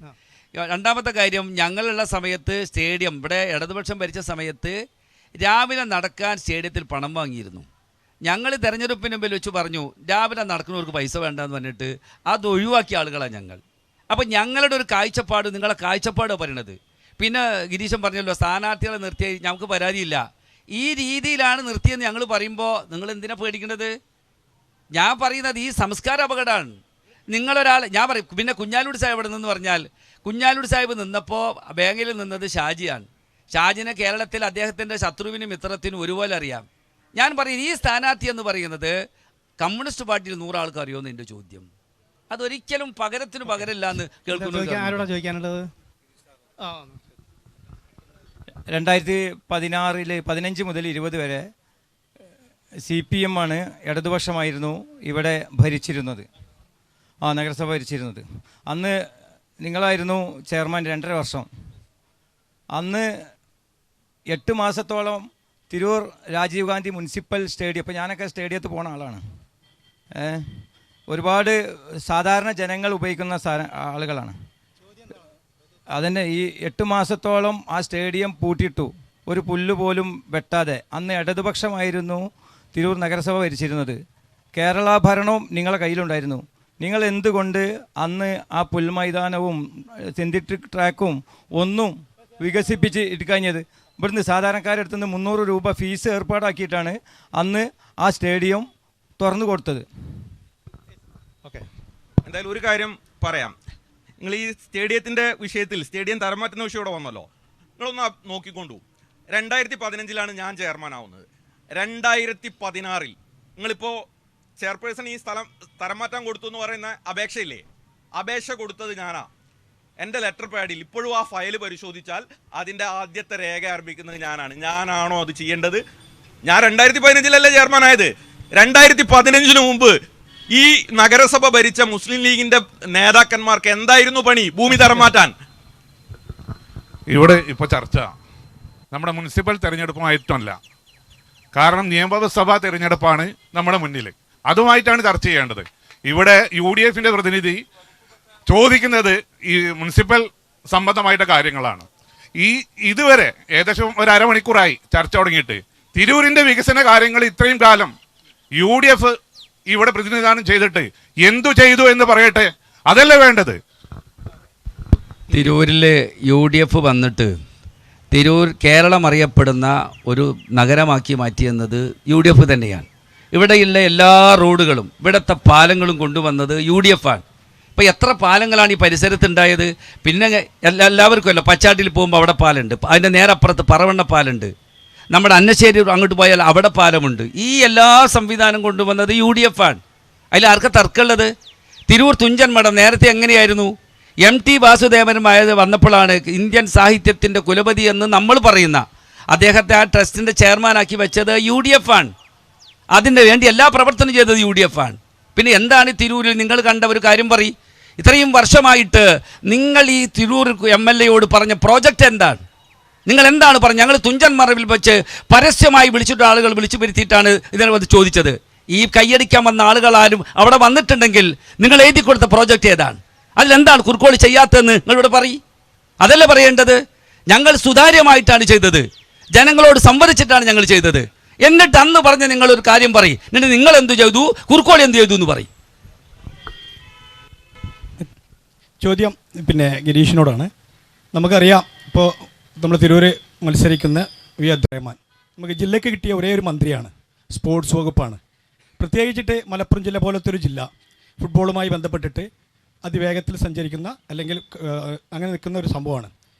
രണ്ടാമത്തെ കാര്യം, ഞങ്ങളുള്ള സമയത്ത് സ്റ്റേഡിയം ഇവിടെ ഇടതുപക്ഷം ഭരിച്ച സമയത്ത് രാവിലെ നടക്കാൻ സ്റ്റേഡിയത്തിൽ പണം വാങ്ങിയിരുന്നു. ഞങ്ങൾ തെരഞ്ഞെടുപ്പിന് മുമ്പിൽ വെച്ച് പറഞ്ഞു രാവിലെ നടക്കുന്നവർക്ക് പൈസ വേണ്ടെന്ന് പറഞ്ഞിട്ട് അത് ഒഴിവാക്കിയ ആളുകളാണ് ഞങ്ങൾ. അപ്പം ഞങ്ങളുടെ ഒരു കാഴ്ചപ്പാട് നിങ്ങളെ കാഴ്ചപ്പാടാണ് പറയണത്. പിന്നെ ഗിരീശൻ പറഞ്ഞല്ലോ സ്ഥാനാർത്ഥികളെ നിർത്തിയ ഞങ്ങൾക്ക് പരാതിയില്ല. ഈ രീതിയിലാണ് നിർത്തിയെന്ന് ഞങ്ങൾ പറയുമ്പോൾ നിങ്ങൾ എന്തിനാ പേടിക്കുന്നത്? ഞാൻ പറയുന്നത് ഈ സംസ്കാര അപകടമാണ്. നിങ്ങളൊരാൾ ഞാൻ പറയും. പിന്നെ കുഞ്ഞാലൂർ സാഹിബ് ഇവിടെ നിന്ന് പറഞ്ഞാൽ കുഞ്ഞാലൂർ സാഹിബ് നിന്നപ്പോൾ ബാങ്കിൽ നിന്നത് ഷാജിയാണ്. ഷാജിനെ കേരളത്തിൽ അദ്ദേഹത്തിൻ്റെ ശത്രുവിനും മിത്രത്തിനും ഒരുപോലെ അറിയാം. ഞാൻ പറയും ഈ സ്ഥാനാർത്ഥി എന്ന് പറയുന്നത് കമ്മ്യൂണിസ്റ്റ് പാർട്ടിയിൽ 100 ആൾക്ക് അറിയുമെന്ന് എൻ്റെ ചോദ്യം. അതൊരിക്കലും പകരത്തിന് പകരമില്ല എന്ന് കേൾക്കുന്നു. 2015 മുതൽ 20 വരെ CPM ആണ്, ഇടതുപക്ഷമായിരുന്നു ഇവിടെ ഭരിച്ചിരുന്നത്, നഗരസഭ ഭരിച്ചിരുന്നത്. അന്ന് നിങ്ങളായിരുന്നു ചെയർമാൻ 2.5 വർഷം. അന്ന് 8 മാസത്തോളം തിരൂർ രാജീവ് ഗാന്ധി മുനിസിപ്പൽ സ്റ്റേഡിയം, ഇപ്പോൾ ഞാനൊക്കെ സ്റ്റേഡിയത്തിൽ പോണ ആളാണ്. ഒരുപാട് സാധാരണ ജനങ്ങൾ ഉപയോഗിക്കുന്ന ആളുകളാണ്. അതിൻ്റെ ഈ 8 മാസത്തോളം ആ സ്റ്റേഡിയം പൂട്ടിയിട്ടു, ഒരു പുല്ല് പോലും വെട്ടാതെ. അന്ന് ഇടതുപക്ഷമായിരുന്നു തിരൂർ നഗരസഭ ഭരിച്ചിരുന്നത്. കേരള ഭരണവും നിങ്ങളെ കയ്യിലുണ്ടായിരുന്നു. നിങ്ങൾ എന്തുകൊണ്ട് അന്ന് ആ പുൽമൈതാനവും സിന്തറ്റിക് ട്രാക്കും ഒന്നും വികസിപ്പിച്ച് എടുക്കഴിഞ്ഞത്? ഇവിടുന്ന് സാധാരണക്കാരുടെ അടുത്ത് നിന്ന് 300 രൂപ ഫീസ് ഏർപ്പാടാക്കിയിട്ടാണ് അന്ന് ആ സ്റ്റേഡിയം തുറന്നു കൊടുത്തത്. എന്തായാലും ഒരു കാര്യം പറയാം. നിങ്ങൾ ഈ സ്റ്റേഡിയത്തിൻ്റെ വിഷയത്തിൽ, സ്റ്റേഡിയം തരം മാറ്റുന്ന വിഷയം ഇവിടെ വന്നല്ലോ, നിങ്ങളൊന്ന് നോക്കിക്കൊണ്ടു. 2015 ഞാൻ ചെയർമാൻ ആവുന്നത്. 2016 നിങ്ങളിപ്പോൾ ചെയർപേഴ്സൺ ഈ സ്ഥലം തരം മാറ്റാൻ കൊടുത്തു എന്ന് പറയുന്ന അപേക്ഷയില്ലേ, അപേക്ഷ കൊടുത്തത് ഞാനാ. എൻ്റെ ലെറ്റർ പാഡിൽ ഇപ്പോഴും ആ ഫയൽ പരിശോധിച്ചാൽ അതിൻ്റെ ആദ്യത്തെ രേഖ ആരംഭിക്കുന്നത് ഞാനാണ്. ഞാനാണോ അത് ചെയ്യേണ്ടത്? ഞാൻ 2015 ചെയർമാൻ ആയത്. 2015 മുമ്പ് ഈ നഗരസഭ ഭരിച്ച മുസ്ലിം ലീഗിന്റെ നേതാക്കന്മാർക്ക് എന്തായിരുന്നു പണി? ഭൂമി തരം മാറ്റാൻ. ഇവിടെ ഇപ്പോൾ ചർച്ച നമ്മുടെ മുനിസിപ്പൽ തെരഞ്ഞെടുപ്പുമായിട്ടല്ല. കാരണം നിയമസഭാ തെരഞ്ഞെടുപ്പാണ് നമ്മുടെ മുന്നിൽ. അതുമായിട്ടാണ് ചർച്ച ചെയ്യേണ്ടത്. ഇവിടെ UDF-ന്റെ പ്രതിനിധി ചോദിക്കുന്നത് ഈ മുനിസിപ്പൽ സംബന്ധമായിട്ട് കാര്യങ്ങളാണ്. ഇതുവരെ ഏകദേശം ഒരു അരമണിക്കൂറായി ചർച്ച തുടങ്ങിയിട്ട്. തിരൂരിൻ്റെ വികസന കാര്യങ്ങൾ ഇത്രയും കാലം UDF ഇവിടെ പ്രതിനിധാനം ചെയ്തിട്ട് എന്തു ചെയ്തു എന്ന് പറയട്ടെ, അതല്ലേ വേണ്ടത്? തിരൂരിൽ UDF വന്നിട്ട് തിരൂർ കേരളം അറിയപ്പെടുന്ന ഒരു നഗരമാക്കി മാറ്റിയെന്നത് UDF തന്നെയാണ്. ഇവിടെയുള്ള എല്ലാ റോഡുകളും ഇവിടുത്തെ പാലങ്ങളും കൊണ്ടുവന്നത് UDF ആണ്. ഇപ്പോൾ എത്ര പാലങ്ങളാണ് ഈ പരിസരത്തുണ്ടായത്? പിന്നെ എല്ലാവർക്കും അല്ല, പച്ചാട്ടിൽ പോകുമ്പോൾ അവിടെ പാലുണ്ട്, അതിൻ്റെ നേരപ്പുറത്ത് പറവണ്ണ പാലുണ്ട്, നമ്മുടെ അന്നശ്ശേരി അങ്ങോട്ട് പോയാൽ അവിടെ പാലമുണ്ട്. ഈ എല്ലാ സംവിധാനം കൊണ്ടുവന്നത് UDF ആണ്. അതിൽ ആർക്കാ തർക്കമുള്ളത്? തിരൂർ തുഞ്ചൻ മഠം നേരത്തെ എങ്ങനെയായിരുന്നു? MT വാസുദേവനുമായത് വന്നപ്പോഴാണ് ഇന്ത്യൻ സാഹിത്യത്തിൻ്റെ കുലപതി എന്ന് നമ്മൾ പറയുന്ന അദ്ദേഹത്തെ ആ ട്രസ്റ്റിൻ്റെ ചെയർമാനാക്കി വെച്ചത് UDF ആണ്. അതിന് വേണ്ടി എല്ലാ പ്രവർത്തനം ചെയ്തത് UDF ആണ്. പിന്നെ എന്താണ് തിരൂരിൽ നിങ്ങൾ കണ്ട ഒരു കാര്യം പറയും? ഇത്രയും വർഷമായിട്ട് നിങ്ങൾ ഈ തിരൂർ MLA പറഞ്ഞ പ്രോജക്റ്റ് എന്താണ്? നിങ്ങൾ എന്താണ് പറഞ്ഞത്? ഞങ്ങൾ തുഞ്ചൻ മറവിൽ വെച്ച് പരസ്യമായി വിളിച്ചിട്ട് ആളുകൾ വിളിച്ചു വരുത്തിയിട്ടാണ് ഇതിനെ ചോദിച്ചത്. ഈ കയ്യടിക്കാൻ വന്ന ആളുകളാരും അവിടെ വന്നിട്ടുണ്ടെങ്കിൽ നിങ്ങൾ എഴുതി കൊടുത്ത പ്രോജക്റ്റ് ഏതാണ്? അതിലെന്താണ് കുറുക്കോളി ചെയ്യാത്തതെന്ന് നിങ്ങളിവിടെ പറയും. അതല്ലേ പറയേണ്ടത്? ഞങ്ങൾ സുതാര്യമായിട്ടാണ് ചെയ്തത്, ജനങ്ങളോട് സംവദിച്ചിട്ടാണ് ഞങ്ങൾ ചെയ്തത്. എന്നിട്ട് അന്ന് പറഞ്ഞ് നിങ്ങളൊരു കാര്യം പറയും, എന്നിട്ട് നിങ്ങൾ എന്തു ചെയ്തു, കുറുക്കോളി എന്ത് ചെയ്തു എന്ന് പറയും. ചോദ്യം ഗിരീഷിനോടാണ്. നമുക്കറിയാം, ഇപ്പോൾ നമ്മൾ തിരൂര് മത്സരിക്കുന്ന വി അബ്ദുറഹ്മാൻ നമുക്ക് ജില്ലയ്ക്ക് കിട്ടിയ ഒരേ ഒരു മന്ത്രിയാണ്, സ്പോർട്സ് വകുപ്പാണ്. പ്രത്യേകിച്ചിട്ട് മലപ്പുറം ജില്ല പോലത്തെ ഒരു ജില്ല ഫുട്ബോളുമായി ബന്ധപ്പെട്ടിട്ട് അതിവേഗത്തിൽ സഞ്ചരിക്കുന്ന അല്ലെങ്കിൽ അങ്ങനെ നിൽക്കുന്ന ഒരു സംഭവമാണ്.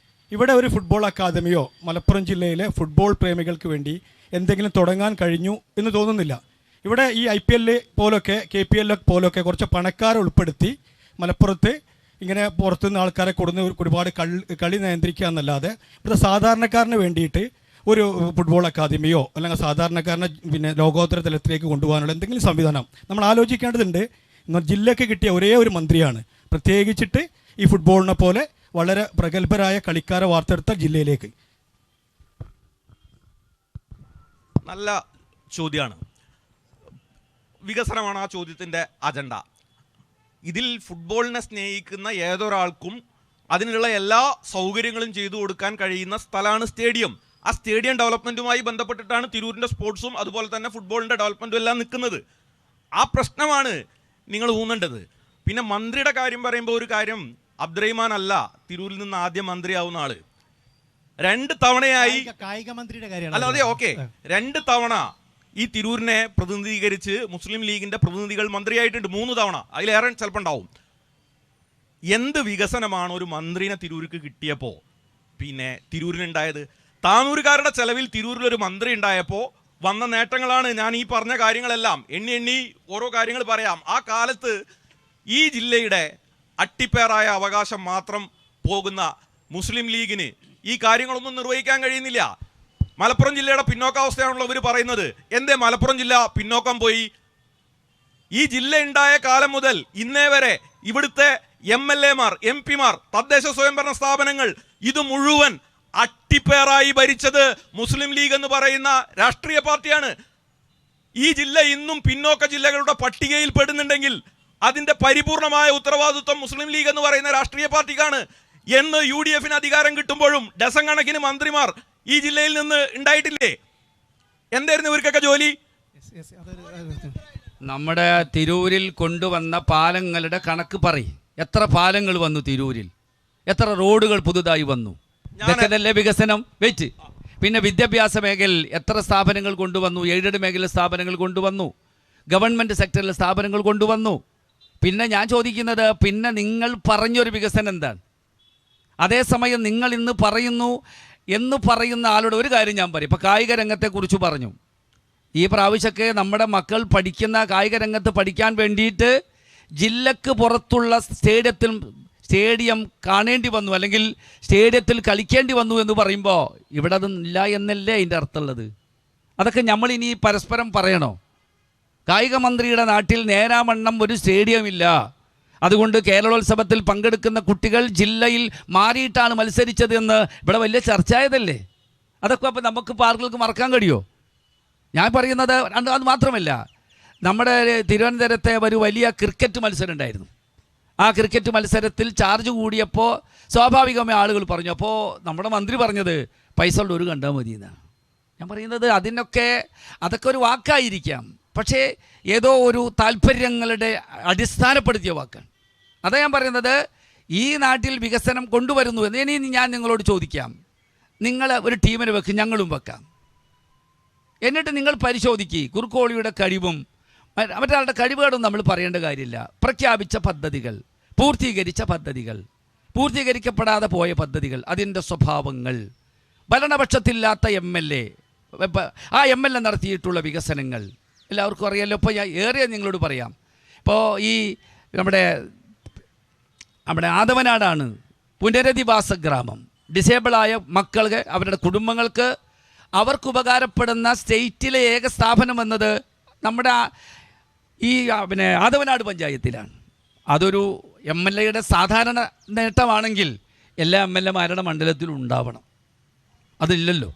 ഇവിടെ ഒരു ഫുട്ബോൾ അക്കാദമിയോ മലപ്പുറം ജില്ലയിലെ ഫുട്ബോൾ പ്രേമികൾക്ക് വേണ്ടി എന്തെങ്കിലും തുടങ്ങാൻ കഴിഞ്ഞു എന്ന് തോന്നുന്നില്ല. ഇവിടെ ഈ IPL പോലൊക്കെ KPL പോലൊക്കെ കുറച്ച് പണക്കാരെ ഉൾപ്പെടുത്തി മലപ്പുറത്ത് ഇങ്ങനെ പുറത്തുനിന്ന് ആൾക്കാരെ കൊടുന്ന് ഒരുപാട് കളി നിയന്ത്രിക്കുക എന്നല്ലാതെ ഇവിടുത്തെ സാധാരണക്കാരന് വേണ്ടിയിട്ട് ഒരു ഫുട്ബോൾ അക്കാദമിയോ അല്ലെങ്കിൽ സാധാരണക്കാരനെ ലോകോത്തര തലത്തിലേക്ക് കൊണ്ടുപോകാനുള്ള എന്തെങ്കിലും സംവിധാനം നമ്മൾ ആലോചിക്കേണ്ടതുണ്ട്. ജില്ലയ്ക്ക് കിട്ടിയ ഒരേ ഒരു മന്ത്രിയാണ്, പ്രത്യേകിച്ചിട്ട് ഈ ഫുട്ബോളിനെ പോലെ വളരെ പ്രഗത്ഭരായ കളിക്കാരെ വാർത്തെടുത്ത ജില്ലയിലേക്ക്. നല്ല ചോദ്യമാണ്. വികസനമാണ് ആ ചോദ്യത്തിൻ്റെ അജണ്ട. ഇതിൽ ഫുട്ബോളിനെ സ്നേഹിക്കുന്ന ഏതൊരാൾക്കും അതിനുള്ള എല്ലാ സൗകര്യങ്ങളും ചെയ്തു കൊടുക്കാൻ കഴിയുന്ന സ്ഥലമാണ് സ്റ്റേഡിയം. ആ സ്റ്റേഡിയം ഡെവലപ്മെൻറ്റുമായി ബന്ധപ്പെട്ടിട്ടാണ് തിരൂരിൻ്റെ സ്പോർട്സും അതുപോലെ തന്നെ ഫുട്ബോളിൻ്റെ ഡെവലപ്മെൻറ്റും എല്ലാം നിൽക്കുന്നത്. ആ പ്രശ്നമാണ് നിങ്ങൾ ഊന്നേണ്ടത്. പിന്നെ മന്ത്രിയുടെ കാര്യം പറയുമ്പോൾ ഒരു കാര്യം, അബ്ദുറഹ്മാൻ അല്ല തിരൂരിൽ നിന്ന് ആദ്യം മന്ത്രിയാവുന്ന ആള്. 2 തവണയായി കായിക മന്ത്രിയുടെ കാര്യമാണ്. അല്ല, അതെ, ഓക്കെ, 2 തവണ ഈ തിരൂരിനെ പ്രതിനിധീകരിച്ച് മുസ്ലിം ലീഗിന്റെ പ്രതിനിധികൾ മന്ത്രിയായിട്ടുണ്ട്. 3 തവണ, അതിലേറെ ചിലപ്പോൾ ഉണ്ടാവും. എന്ത് വികസനമാണ് ഒരു മന്ത്രിനെ തിരൂർക്ക് കിട്ടിയപ്പോൾ പിന്നെ തിരൂരിനുണ്ടായത്? താനൂരുകാരുടെ ചെലവിൽ തിരൂരിലൊരു മന്ത്രി ഉണ്ടായപ്പോൾ വന്ന നേട്ടങ്ങളാണ് ഞാൻ ഈ പറഞ്ഞ കാര്യങ്ങളെല്ലാം. എണ്ണി ഓരോ കാര്യങ്ങൾ പറയാം. ആ കാലത്ത് ഈ ജില്ലയുടെ അട്ടിപ്പേറായ അവകാശം മാത്രം പോകുന്ന മുസ്ലിം ലീഗിന് ഈ കാര്യങ്ങളൊന്നും നിർവഹിക്കാൻ കഴിയുന്നില്ല. മലപ്പുറം ജില്ലയുടെ പിന്നോക്കാവസ്ഥയാണല്ലോ ഇവർ പറയുന്നത്. എന്തേ മലപ്പുറം ജില്ല പിന്നോക്കം പോയി? ഈ ജില്ല ഉണ്ടായ കാലം മുതൽ ഇന്നേ വരെ ഇവിടുത്തെ MLA-മാർ, MP-മാർ, തദ്ദേശ സ്വയംഭരണ സ്ഥാപനങ്ങൾ ഇത് മുഴുവൻ അട്ടിപ്പേറായി ഭരിച്ചത് മുസ്ലിം ലീഗ് എന്ന് പറയുന്ന രാഷ്ട്രീയ പാർട്ടിയാണ്. ഈ ജില്ല ഇന്നും പിന്നോക്ക ജില്ലകളുടെ പട്ടികയിൽ പെടുന്നുണ്ടെങ്കിൽ അതിന്റെ പരിപൂർണമായ ഉത്തരവാദിത്വം മുസ്ലിം ലീഗ് എന്ന് പറയുന്ന രാഷ്ട്രീയ പാർട്ടിക്കാണ്. എന്ന് UDF-ന് അധികാരം കിട്ടുമ്പോഴും ഡസൻ കണക്കിന് മന്ത്രിമാർ ഈ ജില്ലയിൽ നിന്ന് ഉണ്ടായിട്ടില്ലേ? എന്തായിരുന്നു ഇവർക്കൊക്കെ ജോലി? നമ്മുടെ തിരൂരിൽ കൊണ്ടുവന്ന പാലങ്ങളുടെ കണക്ക് പറയും. എത്ര പാലങ്ങൾ വന്നു തിരൂരിൽ? എത്ര റോഡുകൾ പുതുതായി വന്നു? ഇതൊക്കെ വികസനം. വെയിറ്റ്. പിന്നെ വിദ്യാഭ്യാസ മേഖലയിൽ എത്ര സ്ഥാപനങ്ങൾ കൊണ്ടുവന്നു? എയ്ഡഡ് മേഖല സ്ഥാപനങ്ങൾ കൊണ്ടുവന്നു, ഗവൺമെൻറ് സെക്ടറിലെ സ്ഥാപനങ്ങൾ കൊണ്ടുവന്നു. പിന്നെ ഞാൻ ചോദിക്കുന്നത്, പിന്നെ നിങ്ങൾ പറഞ്ഞൊരു വികസനം എന്താണ്? അതേസമയം നിങ്ങൾ ഇന്ന് പറയുന്നു എന്ന് പറയുന്ന ആളുടെ ഒരു കാര്യം ഞാൻ പറയും. ഇപ്പോൾ കായിക രംഗത്തെക്കുറിച്ച് പറഞ്ഞു. ഈ പ്രാവശ്യമൊക്കെ നമ്മുടെ മക്കൾ പഠിക്കുന്ന കായിക രംഗത്ത് പഠിക്കാൻ വേണ്ടിയിട്ട് ജില്ലക്ക് പുറത്തുള്ള സ്റ്റേഡിയം കാണേണ്ടി വന്നു, അല്ലെങ്കിൽ സ്റ്റേഡിയത്തിൽ കളിക്കേണ്ടി വന്നു എന്ന് പറയുമ്പോൾ ഇവിടെ അതില്ല എന്നല്ലേ അതിൻ്റെ അർത്ഥമുള്ളത്? അതൊക്കെ നമ്മളിനി പരസ്പരം പറയണോ? കായിക മന്ത്രിയുടെ നാട്ടിൽ നേരാമണ്ണം ഒരു സ്റ്റേഡിയം ഇല്ല. അതുകൊണ്ട് കേരളോത്സവത്തിൽ പങ്കെടുക്കുന്ന കുട്ടികൾ ജില്ലയിൽ മാറിയിട്ടാണ് മത്സരിച്ചത് എന്ന് ഇവിടെ വലിയ ചർച്ചയായതല്ലേ? അതൊക്കെ അപ്പോൾ നമുക്ക് ആളുകൾക്ക് മറക്കാൻ കഴിയുമോ? ഞാൻ പറയുന്നത് അത് മാത്രമല്ല, നമ്മുടെ തിരുവനന്തപുരത്തെ ഒരു വലിയ ക്രിക്കറ്റ് മത്സരം ഉണ്ടായിരുന്നു. ആ ക്രിക്കറ്റ് മത്സരത്തിൽ ചാർജ് കൂടിയപ്പോൾ സ്വാഭാവികമായി ആളുകൾ പറഞ്ഞു. അപ്പോൾ നമ്മുടെ മന്ത്രി പറഞ്ഞത് പൈസ ഉള്ള ഒരു കണ്ടാൽ മതി എന്നാണ്. ഞാൻ പറയുന്നത് അതൊക്കെ ഒരു വാക്കായിരിക്കാം, പക്ഷേ ഏതോ ഒരു താല്പര്യങ്ങളുടെ അടിസ്ഥാനപ്പെടുത്തിയ വാക്കാണ്. അതാ ഞാൻ പറയുന്നത്, ഈ നാട്ടിൽ വികസനം കൊണ്ടുവരുന്നു എന്ന്. ഇനി ഞാൻ നിങ്ങളോട് ചോദിക്കാം, നിങ്ങൾ ഒരു ടീമിനെ വെക്കും, ഞങ്ങളും വെക്കാം. എന്നിട്ട് നിങ്ങൾ പരിശോധിക്കുക കുറുക്കോളിയുടെ കഴിവും മറ്റൊരാളുടെ കഴിവുകളും നമ്മൾ പറയേണ്ട കാര്യമില്ല. പ്രഖ്യാപിച്ച പദ്ധതികൾ, പൂർത്തീകരിച്ച പദ്ധതികൾ, പൂർത്തീകരിക്കപ്പെടാതെ പോയ പദ്ധതികൾ, അതിൻ്റെ സ്വഭാവങ്ങൾ, ഭരണപക്ഷത്തില്ലാത്ത MLA, ആ MLA നടത്തിയിട്ടുള്ള വികസനങ്ങൾ എല്ലാവർക്കും അറിയാമല്ലോ. ഇപ്പോൾ ഞാൻ ഏറെ നിങ്ങളോട് പറയാം. ഇപ്പോൾ ഈ നമ്മുടെ നമ്മുടെ ആദവനാടാണ് പുനരധിവാസ ഗ്രാമം. ഡിസേബിളായ മക്കൾക്ക്, അവരുടെ കുടുംബങ്ങൾക്ക് അവർക്ക് ഉപകാരപ്പെടുന്ന സ്റ്റേറ്റിലെ ഏക സ്ഥാപനം എന്നത് നമ്മുടെ ഈ ആദവനാട് പഞ്ചായത്തിലാണ്. അതൊരു MLAയുടെ സാധാരണ നേട്ടമാണെങ്കിൽ എല്ലാ MLAമാരുടെ മണ്ഡലത്തിലും ഉണ്ടാവണം. അതില്ലല്ലോ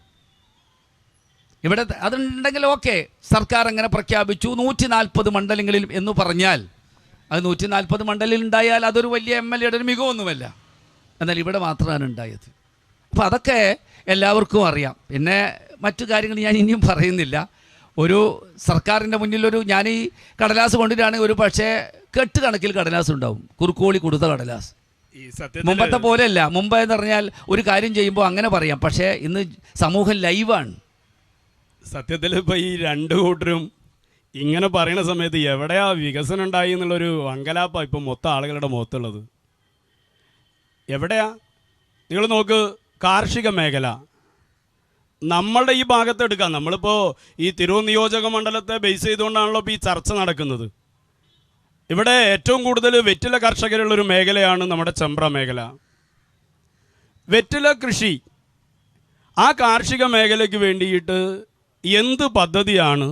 ഇവിടെ. അതുണ്ടെങ്കിൽ ഓക്കെ, സർക്കാർ അങ്ങനെ പ്രഖ്യാപിച്ചു 140 മണ്ഡലങ്ങളിൽ എന്ന് പറഞ്ഞാൽ അത് 140 മണ്ഡലത്തിൽ ഉണ്ടായാൽ അതൊരു വലിയ MLAയുടെ ഒരു മികവൊന്നുമല്ല. എന്നാൽ ഇവിടെ മാത്രമാണ് ഉണ്ടായത്. അപ്പോൾ അതൊക്കെ എല്ലാവർക്കും അറിയാം. പിന്നെ മറ്റു കാര്യങ്ങൾ ഞാൻ ഇനിയും പറയുന്നില്ല. ഒരു സർക്കാരിൻ്റെ മുന്നിലൊരു, ഞാൻ ഈ കടലാസ് കൊണ്ടിട്ടാണെങ്കിൽ ഒരു പക്ഷേ കെട്ടുകണക്കിൽ കടലാസ് ഉണ്ടാവും, കുറുക്കോളി കൊടുത്ത കടലാസ്. മുമ്പത്തെ പോലെയല്ല. മുമ്പ് എന്ന് പറഞ്ഞാൽ ഒരു കാര്യം ചെയ്യുമ്പോൾ അങ്ങനെ പറയാം, പക്ഷേ ഇന്ന് സമൂഹം ലൈവാണ്. സത്യത്തിൽ ഇപ്പോൾ ഈ രണ്ടു കൂട്ടരും ഇങ്ങനെ പറയുന്ന സമയത്ത് എവിടെയാ വികസനം ഉണ്ടായി എന്നുള്ളൊരു അങ്കലാപ്പാണ് ഇപ്പം മൊത്തം ആളുകളുടെ മുഖത്തുള്ളത്. എവിടെയാ? നിങ്ങൾ നോക്ക്, കാർഷിക മേഖല നമ്മളുടെ ഈ ഭാഗത്ത് എടുക്കാം. നമ്മളിപ്പോൾ ഈ തിരൂർ നിയോജക മണ്ഡലത്തെ ബേസ് ചെയ്തുകൊണ്ടാണല്ലോ ഇപ്പോൾ ഈ ചർച്ച നടക്കുന്നത്. ഇവിടെ ഏറ്റവും കൂടുതൽ വെറ്റില കർഷകരുള്ളൊരു മേഖലയാണ് നമ്മുടെ ചെമ്പ്ര മേഖല. വെറ്റില കൃഷി, ആ കാർഷിക മേഖലയ്ക്ക് വേണ്ടിയിട്ട് എന്ത് പദ്ധതിയാണ്,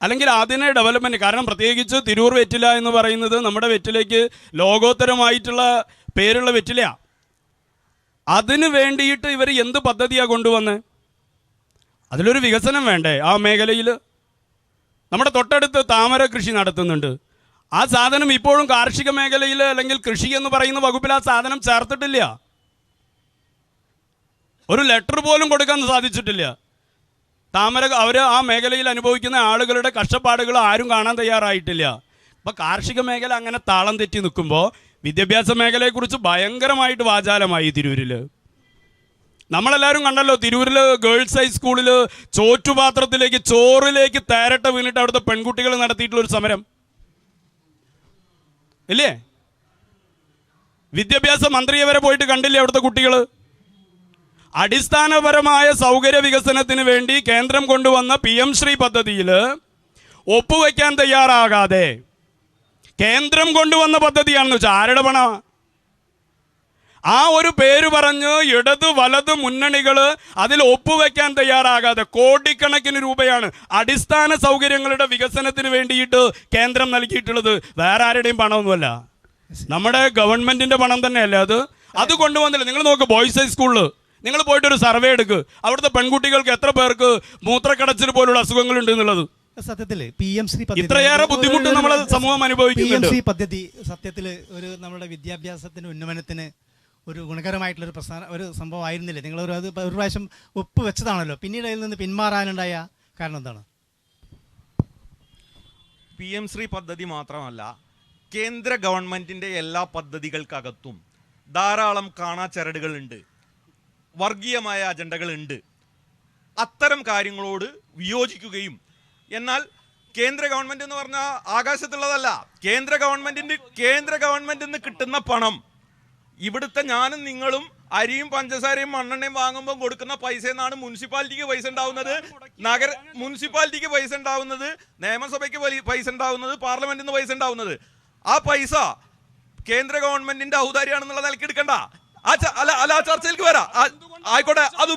അല്ലെങ്കിൽ അതിനെ ഡെവലപ്മെൻറ്റ്, കാരണം പ്രത്യേകിച്ച് തിരൂർ വെറ്റില എന്ന് പറയുന്നത് നമ്മുടെ വെറ്റിലയ്ക്ക് ലോകോത്തരമായിട്ടുള്ള പേരുള്ള വെറ്റിലയാണ്. അതിന് വേണ്ടിയിട്ട് ഇവർ എന്ത് പദ്ധതിയാണ് കൊണ്ടുവന്നത്? അതിലൊരു വികസനം വേണ്ടേ ആ മേഖലയിൽ? നമ്മുടെ തൊട്ടടുത്ത് താമര കൃഷി നടത്തുന്നുണ്ട്. ആ സാധനം ഇപ്പോഴും കാർഷിക മേഖലയിൽ അല്ലെങ്കിൽ കൃഷി എന്ന് പറയുന്ന വകുപ്പിൽ ആ സാധനം ചേർത്തിട്ടില്ല. ഒരു ലെറ്റർ പോലും കൊടുക്കാൻ സാധിച്ചിട്ടില്ല. താമര അവർ ആ മേഖലയിൽ അനുഭവിക്കുന്ന ആളുകളുടെ കഷ്ടപ്പാടുകൾ ആരും കാണാൻ തയ്യാറായിട്ടില്ല. അപ്പോൾ കാർഷിക മേഖല അങ്ങനെ താളം തെറ്റി നിൽക്കുമ്പോൾ വിദ്യാഭ്യാസ മേഖലയെക്കുറിച്ച് ഭയങ്കരമായിട്ട് വാചാലമായി തിരൂരിൽ. നമ്മളെല്ലാവരും കണ്ടല്ലോ, തിരൂരിൽ ഗേൾസ് ഹൈസ്കൂളിൽ ചോറ്റുപാത്രത്തിലേക്ക് ചോറിലേക്ക് തേരട്ട വീണിട്ട് അവിടുത്തെ പെൺകുട്ടികൾ നടത്തിയിട്ടുള്ളൊരു സമരം ഇല്ലേ? വിദ്യാഭ്യാസ മന്ത്രിയെ വരെ പോയിട്ട് കണ്ടില്ലേ അവിടുത്തെ കുട്ടികൾ? അടിസ്ഥാനപരമായ സൗകര്യ വികസനത്തിന് വേണ്ടി കേന്ദ്രം കൊണ്ടുവന്ന PM ശ്രീ പദ്ധതിയിൽ ഒപ്പുവെക്കാൻ തയ്യാറാകാതെ, കേന്ദ്രം കൊണ്ടുവന്ന പദ്ധതിയാണെന്ന് വെച്ചാൽ ആരുടെ പണം? ആ ഒരു പേര് പറഞ്ഞ് ഇടത് വലത് മുന്നണികൾ അതിൽ ഒപ്പുവെക്കാൻ തയ്യാറാകാതെ കോടിക്കണക്കിന് രൂപയാണ് അടിസ്ഥാന സൗകര്യങ്ങളുടെ വികസനത്തിന് വേണ്ടിയിട്ട് കേന്ദ്രം നൽകിയിട്ടുള്ളത്. വേറെ ആരുടെയും പണമൊന്നുമല്ല, നമ്മുടെ ഗവൺമെന്റിന്റെ പണം തന്നെയല്ലേ അത്. അത് കൊണ്ടുവന്നില്ല. നിങ്ങൾ നോക്ക്, ബോയ്സ് ഹൈസ്കൂളിൽ നിങ്ങൾ പോയിട്ടൊരു സർവേ എടുക്ക്, അവിടുത്തെ പെൺകുട്ടികൾക്ക് എത്ര പേർക്ക് മൂത്രക്കടച്ചിൽ പോലുള്ള അസുഖങ്ങളുണ്ട് എന്നുള്ളത്. സത്യത്തിൽ PM ശ്രീ പദ്ധതി ഇത്രയേറെ ബുദ്ധിമുട്ട് നമ്മൾ സമൂഹം അനുഭവിക്കുന്നുണ്ട്. PM ശ്രീ പദ്ധതി സത്യത്തിൽ ഒരു നമ്മുടെ വിദ്യാഭ്യാസത്തിന് ഉന്നമനത്തിന് ഒരു ഗുണകരമായിട്ടുള്ളൊരു ഒരു സംഭവം ആയിരുന്നില്ലേ? നിങ്ങൾ അത് ഒരു പ്രാവശ്യം ഒപ്പ് വെച്ചതാണല്ലോ, പിന്നീട് അതിൽ നിന്ന് പിന്മാറാനുണ്ടായ കാരണം എന്താണ്? PM ശ്രീ പദ്ധതി മാത്രമല്ല, കേന്ദ്ര ഗവൺമെന്റിന്റെ എല്ലാ പദ്ധതികൾക്കകത്തും ധാരാളം കാണാച്ചരടുകളുണ്ട്, വർഗീയമായ അജണ്ടകളുണ്ട്. അത്തരം കാര്യങ്ങളോട് വിയോജിക്കുകയും, എന്നാൽ കേന്ദ്ര ഗവൺമെന്റ് എന്ന് പറഞ്ഞാൽ ആകാശത്തുള്ളതല്ല. കേന്ദ്ര ഗവൺമെന്റിന് കിട്ടുന്ന പണം ഇവിടുത്തെ ഞാനും നിങ്ങളും അരിയും പഞ്ചസാരയും മണ്ണെണ്ണയും വാങ്ങുമ്പോൾ കൊടുക്കുന്ന പൈസ എന്നാണ് മുനിസിപ്പാലിറ്റിക്ക് പൈസ ഉണ്ടാവുന്നത്, മുനിസിപ്പാലിറ്റിക്ക് പൈസ ഉണ്ടാവുന്നത്, നിയമസഭയ്ക്ക് പൈസ ഉണ്ടാവുന്നത്, പാർലമെന്റിൽ നിന്ന് പൈസ ഉണ്ടാവുന്നത്. ആ പൈസ കേന്ദ്ര ഗവൺമെന്റിന്റെ ഔദാര്യമാണെന്നുള്ള നിലയ്ക്ക് എടുക്കണ്ട. അല്ല, ആ ചർച്ചയിലേക്ക് വരാം. ആയിക്കോട്ടെ, അത്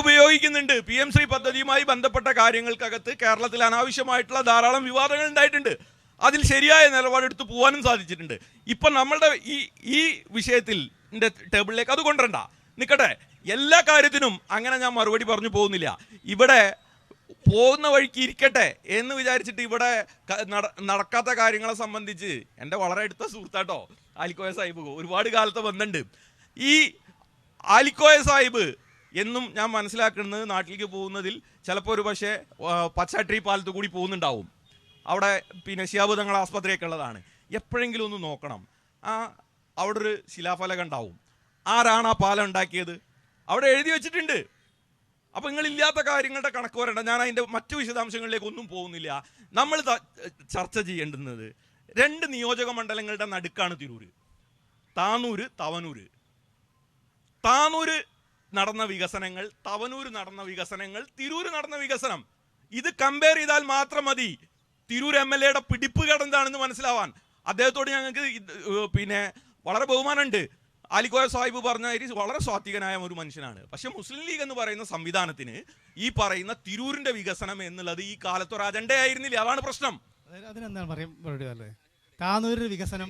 ഉപയോഗിക്കുന്നുണ്ട്. PM ശ്രീ പദ്ധതിയുമായി ബന്ധപ്പെട്ട കാര്യങ്ങൾക്കകത്ത് കേരളത്തിൽ അനാവശ്യമായിട്ടുള്ള ധാരാളം വിവാദങ്ങൾ ഉണ്ടായിട്ടുണ്ട്. അതിൽ ശരിയായ നിലപാടെടുത്ത് പോകാനും സാധിച്ചിട്ടുണ്ട്. ഇപ്പം നമ്മളുടെ ഈ വിഷയത്തിൽ ടേബിളിലേക്ക് അത് കൊണ്ടുവരണ്ട, നിൽക്കട്ടെ. എല്ലാ കാര്യത്തിനും അങ്ങനെ ഞാൻ മറുപടി പറഞ്ഞു പോകുന്നില്ല. ഇവിടെ പോകുന്ന വഴിക്ക് ഇരിക്കട്ടെ എന്ന് വിചാരിച്ചിട്ട് ഇവിടെ നടക്കാത്ത കാര്യങ്ങളെ സംബന്ധിച്ച് എൻ്റെ വളരെ അടുത്ത സുഹൃത്താട്ടോ ആലിക്കോയ സാഹിബ്, ഒരുപാട് കാലത്തെ ബന്ധമുണ്ട്. ഈ ആലിക്കോയ സാഹിബ് എന്നും ഞാൻ മനസ്സിലാക്കുന്നത് നാട്ടിലേക്ക് പോകുന്നതിൽ ചിലപ്പോൾ ഒരു പക്ഷേ പച്ചാട്രി പാലത്ത് കൂടി പോകുന്നുണ്ടാവും. അവിടെ പിന്നെ ശിഹാബ് തങ്ങൾ ആസ്പത്രിയൊക്കെ ഉള്ളതാണ്. എപ്പോഴെങ്കിലും ഒന്ന് നോക്കണം, അവിടെ ഒരു ശിലാഫലകം ഉണ്ടാവും. ആരാണ് ആ പാലം ഉണ്ടാക്കിയത്? അവിടെ എഴുതി വെച്ചിട്ടുണ്ട്. അപ്പം നിങ്ങളില്ലാത്ത കാര്യങ്ങളുടെ കണക്ക് വരണ്ട. ഞാൻ അതിൻ്റെ മറ്റു വിശദാംശങ്ങളിലേക്ക് ഒന്നും പോകുന്നില്ല. നമ്മൾ ചർച്ച ചെയ്യേണ്ടുന്നത് 2 നിയോജക മണ്ഡലങ്ങളുടെ നടുക്കാണ് തിരൂര്. താനൂര്, തവനൂര്. താനൂര് നടന്ന വികസനങ്ങൾ, തവനൂര് നടന്ന വികസനങ്ങൾ, തിരൂര് നടന്ന വികസനം, ഇത് കമ്പയർ ചെയ്താൽ മാത്രം മതി തിരൂർ MLAയുടെ പിടിപ്പ് എന്താണെന്ന് മനസ്സിലാവാൻ. അദ്ദേഹത്തോട് ഞങ്ങൾക്ക് പിന്നെ വളരെ ബഹുമാനമുണ്ട്. ആലിക്കോയ സാഹിബ് പറഞ്ഞ വളരെ സ്വാത്വികനായ ഒരു മനുഷ്യനാണ്. പക്ഷെ മുസ്ലിം ലീഗ് എന്ന് പറയുന്ന സംവിധാനത്തിന് ഈ പറയുന്ന തിരൂരിന്റെ വികസനം എന്നുള്ളത് ഈ കാലത്തൊരു അജണ്ടയായിരുന്നില്ല. അതാണ് പ്രശ്നം. അതിനെന്താണ് പറയുക? താനൂരിൽ വികസനം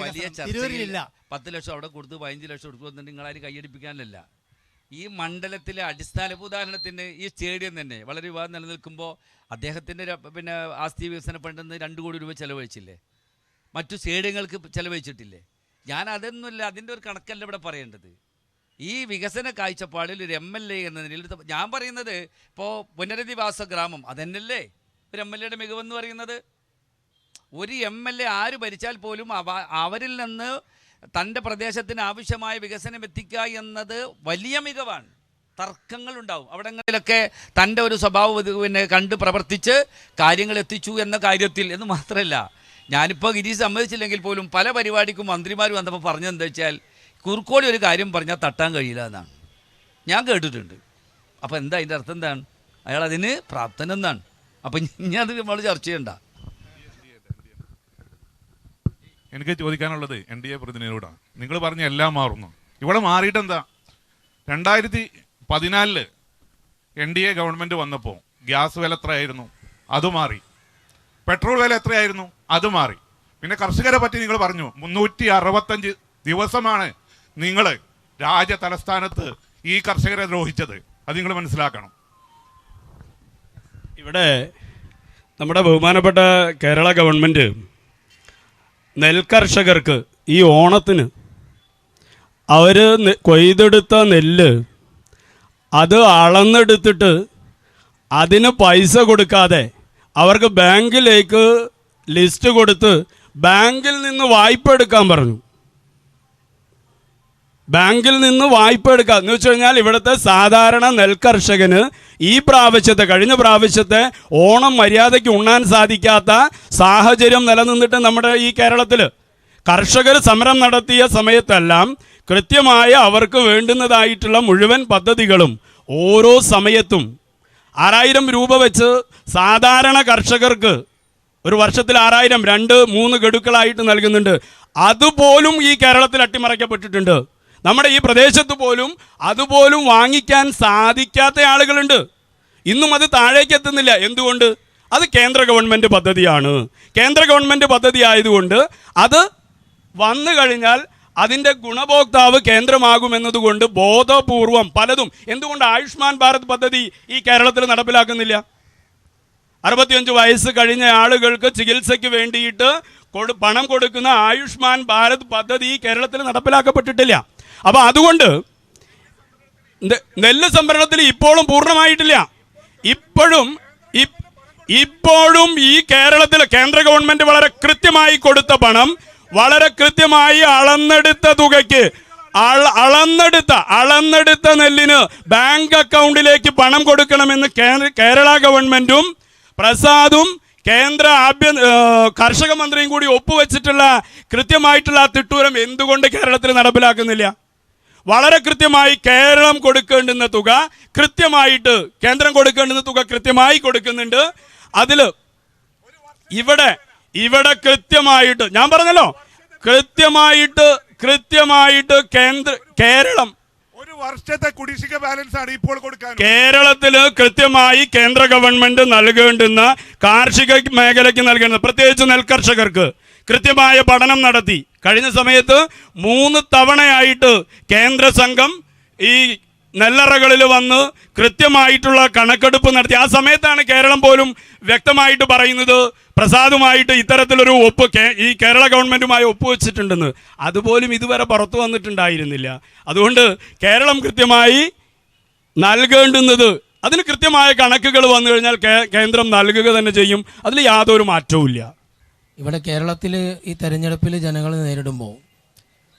വലിയ ചർച്ചയിലില്ല. 10 ലക്ഷം അവിടെ കൊടുത്ത് 15 ലക്ഷം കൊടുത്തു നിങ്ങളാരും കൈയടിപ്പിക്കാനല്ല. ഈ മണ്ഡലത്തിലെ അടിസ്ഥാന ഉദാഹരണത്തിന് ഈ സ്റ്റേഡിയം തന്നെ വളരെ വിവാദം നിലനിൽക്കുമ്പോൾ അദ്ദേഹത്തിൻ്റെ പിന്നെ ആസ്തി വികസന ഫണ്ടെന്ന് 2 കോടി രൂപ ചെലവഴിച്ചില്ലേ? മറ്റു സ്റ്റേഡിയങ്ങൾക്ക് ചെലവഴിച്ചിട്ടില്ലേ? ഞാൻ അതൊന്നുമില്ല, അതിൻ്റെ ഒരു കണക്കല്ല ഇവിടെ പറയേണ്ടത്. ഈ വികസന കാഴ്ചപ്പാടിൽ ഒരു MLA എന്ന നിലയിൽ ഞാൻ പറയുന്നത് ഇപ്പോൾ പുനരധിവാസ ഗ്രാമം അതന്നെയല്ലേ ഒരു MLAയുടെ മികവെന്ന് പറയുന്നത്. ഒരു MLA ആര് ഭരിച്ചാൽ പോലും അവരിൽ നിന്ന് തൻ്റെ പ്രദേശത്തിന് ആവശ്യമായ വികസനം എത്തിക്കുക എന്നത് വലിയ മികവാണ്. തർക്കങ്ങളുണ്ടാവും അവിടങ്ങളിലൊക്കെ തൻ്റെ ഒരു സ്വഭാവം പിന്നെ കണ്ട് പ്രവർത്തിച്ച് കാര്യങ്ങൾ എത്തിച്ചു എന്ന കാര്യത്തിൽ എന്ന് മാത്രമല്ല, ഞാനിപ്പോൾ ഗിരീഷ് സമ്മതിച്ചില്ലെങ്കിൽ പോലും പല പരിപാടിക്കും മന്ത്രിമാർ വന്നപ്പോൾ പറഞ്ഞതെന്താ വെച്ചാൽ കുറുക്കോളി ഒരു കാര്യം പറഞ്ഞാൽ തട്ടാൻ കഴിയില്ല എന്നാണ് ഞാൻ കേട്ടിട്ടുണ്ട്. അപ്പോൾ എന്താ അതിൻ്റെ അർത്ഥം എന്താണ്? അയാൾ അതിന് പ്രാപ്തനെന്നാണ്. അപ്പം ഇനി അത് നമ്മൾ ചർച്ച ചെയ്യണ്ട. എനിക്ക് ചോദിക്കാനുള്ളത് NDA പ്രതിനിധിയോടാണ്. നിങ്ങൾ പറഞ്ഞ എല്ലാം മാറുന്നു. ഇവിടെ മാറിയിട്ടെന്താ? 2014 NDA ഗവൺമെൻറ് വന്നപ്പോൾ ഗ്യാസ് വില എത്രയായിരുന്നു? അത് മാറി. പെട്രോൾ വില എത്രയായിരുന്നു? അത് മാറി. പിന്നെ കർഷകരെ പറ്റി നിങ്ങൾ പറഞ്ഞു 365 ദിവസമാണ് നിങ്ങൾ രാജ്യ തലസ്ഥാനത്ത് ഈ കർഷകരെ ദ്രോഹിച്ചത്. അത് നിങ്ങൾ മനസ്സിലാക്കണം. ഇവിടെ നമ്മുടെ ബഹുമാനപ്പെട്ട കേരള ഗവൺമെൻറ് നെൽകർഷകർക്ക് ഈ ഓണത്തിന് അവർ കൊയ്തെടുത്ത നെല്ല് അത് അളന്നെടുത്തിട്ട് അതിന് പൈസ കൊടുക്കാതെ അവർക്ക് ബാങ്കിലേക്ക് ലിസ്റ്റ് കൊടുത്ത് ബാങ്കിൽ നിന്ന് വായ്പ എടുക്കാൻ പറഞ്ഞു. ബാങ്കിൽ നിന്ന് വായ്പ എടുക്കുക എന്ന് വെച്ച് കഴിഞ്ഞാൽ ഇവിടുത്തെ സാധാരണ നെൽകർഷകന് ഈ പ്രാവശ്യത്തെ കഴിഞ്ഞ പ്രാവശ്യത്തെ ഓണം മര്യാദയ്ക്ക് ഉണ്ണാൻ സാധിക്കാത്ത സാഹചര്യം നിലനിന്നിട്ട് നമ്മുടെ ഈ കേരളത്തിൽ കർഷകർ സമരം നടത്തിയ സമയത്തെല്ലാം കൃത്യമായ അവർക്ക് വേണ്ടുന്നതായിട്ടുള്ള മുഴുവൻ പദ്ധതികളും ഓരോ സമയത്തും 6000 രൂപ വെച്ച് സാധാരണ കർഷകർക്ക് ഒരു വർഷത്തിൽ 6000 2-3 ഗഡുക്കളായിട്ട് നൽകുന്നുണ്ട്. അതുപോലും ഈ കേരളത്തിൽ അട്ടിമറിക്കപ്പെട്ടിട്ടുണ്ട്. നമ്മുടെ ഈ പ്രദേശത്ത് പോലും അതുപോലും വാങ്ങിക്കാൻ സാധിക്കാത്ത ആളുകളുണ്ട്. ഇന്നും അത് താഴേക്ക് എത്തുന്നില്ല. എന്തുകൊണ്ട്? അത് കേന്ദ്ര ഗവൺമെൻറ് പദ്ധതിയാണ്. കേന്ദ്ര ഗവൺമെൻറ് പദ്ധതി ആയതുകൊണ്ട് അത് വന്നു കഴിഞ്ഞാൽ അതിൻ്റെ ഗുണഭോക്താവ് കേന്ദ്രമാകുമെന്നതുകൊണ്ട് ബോധപൂർവം പലതും. എന്തുകൊണ്ട് ആയുഷ്മാൻ ഭാരത് പദ്ധതി ഈ കേരളത്തിൽ നടപ്പിലാക്കുന്നില്ല? 65 വയസ്സ് കഴിഞ്ഞ ആളുകൾക്ക് ചികിത്സയ്ക്ക് വേണ്ടിയിട്ട് പണം കൊടുക്കുന്ന ആയുഷ്മാൻ ഭാരത് പദ്ധതി ഈ കേരളത്തിൽ നടപ്പിലാക്കപ്പെട്ടിട്ടില്ല. അപ്പോൾ അതുകൊണ്ട് നെല്ല് സംഭരണത്തിൽ ഇപ്പോഴും പൂർണ്ണമായിട്ടില്ല. ഇപ്പോഴും ഈ കേരളത്തിൽ കേന്ദ്ര ഗവൺമെന്റ് വളരെ കൃത്യമായി കൊടുത്ത പണം വളരെ കൃത്യമായി അളന്നെടുത്ത തുകയ്ക്ക് അളന്നെടുത്ത നെല്ലിന് ബാങ്ക് അക്കൗണ്ടിലേക്ക് പണം കൊടുക്കണമെന്ന് കേരള ഗവൺമെന്റും പ്രസാദും കേന്ദ്ര കർഷക മന്ത്രിയും കൂടി ഒപ്പുവെച്ചിട്ടുള്ള കൃത്യമായിട്ടുള്ള ആ തിട്ടൂരം എന്തുകൊണ്ട് കേരളത്തിൽ നടപ്പിലാക്കുന്നില്ല? വളരെ കൃത്യമായി കേരളം കൊടുക്കേണ്ടുന്ന തുക കൃത്യമായിട്ട് കേന്ദ്രം കൊടുക്കേണ്ടുന്ന തുക കൃത്യമായി കൊടുക്കുന്നുണ്ട്. അതിൽ ഇവിടെ കൃത്യമായിട്ട് ഞാൻ പറഞ്ഞല്ലോ, കൃത്യമായിട്ട് കേരളം ഒരു വർഷത്തെ കുടിശ്ശിക ബാലൻസ് ആണ് ഇപ്പോൾ കൊടുക്കാൻ. കേരളത്തിൽ കൃത്യമായി കേന്ദ്ര ഗവൺമെന്റ് നൽകേണ്ടുന്ന കാർഷിക മേഖലയ്ക്ക് നൽകേണ്ട പ്രത്യേകിച്ച് നെൽകർഷകർക്ക് കൃത്യമായ പഠനം നടത്തി. കഴിഞ്ഞ സമയത്ത് 3 തവണയായിട്ട് കേന്ദ്ര സംഘം ഈ നെല്ലറകളിൽ വന്ന് കൃത്യമായിട്ടുള്ള കണക്കെടുപ്പ് നടത്തി. ആ സമയത്താണ് കേരളം പോലും വ്യക്തമായിട്ട് പറയുന്നത് പ്രസാദുമായിട്ട് ഇത്തരത്തിലൊരു ഒപ്പ് ഈ കേരള ഗവൺമെൻറ്റുമായി ഒപ്പുവെച്ചിട്ടുണ്ടെന്ന്. അതുപോലും ഇതുവരെ പുറത്തു വന്നിട്ടുണ്ടായിരുന്നില്ല. അതുകൊണ്ട് കേരളം കൃത്യമായി നൽകേണ്ടുന്നത് അതിന് കൃത്യമായ കണക്കുകൾ വന്നു കഴിഞ്ഞാൽ കേന്ദ്രം നൽകുക തന്നെ ചെയ്യും. അതിൽ യാതൊരു മാറ്റവും. ഇവിടെ കേരളത്തിൽ ഈ തെരഞ്ഞെടുപ്പിൽ ജനങ്ങൾ നേരിടുമ്പോൾ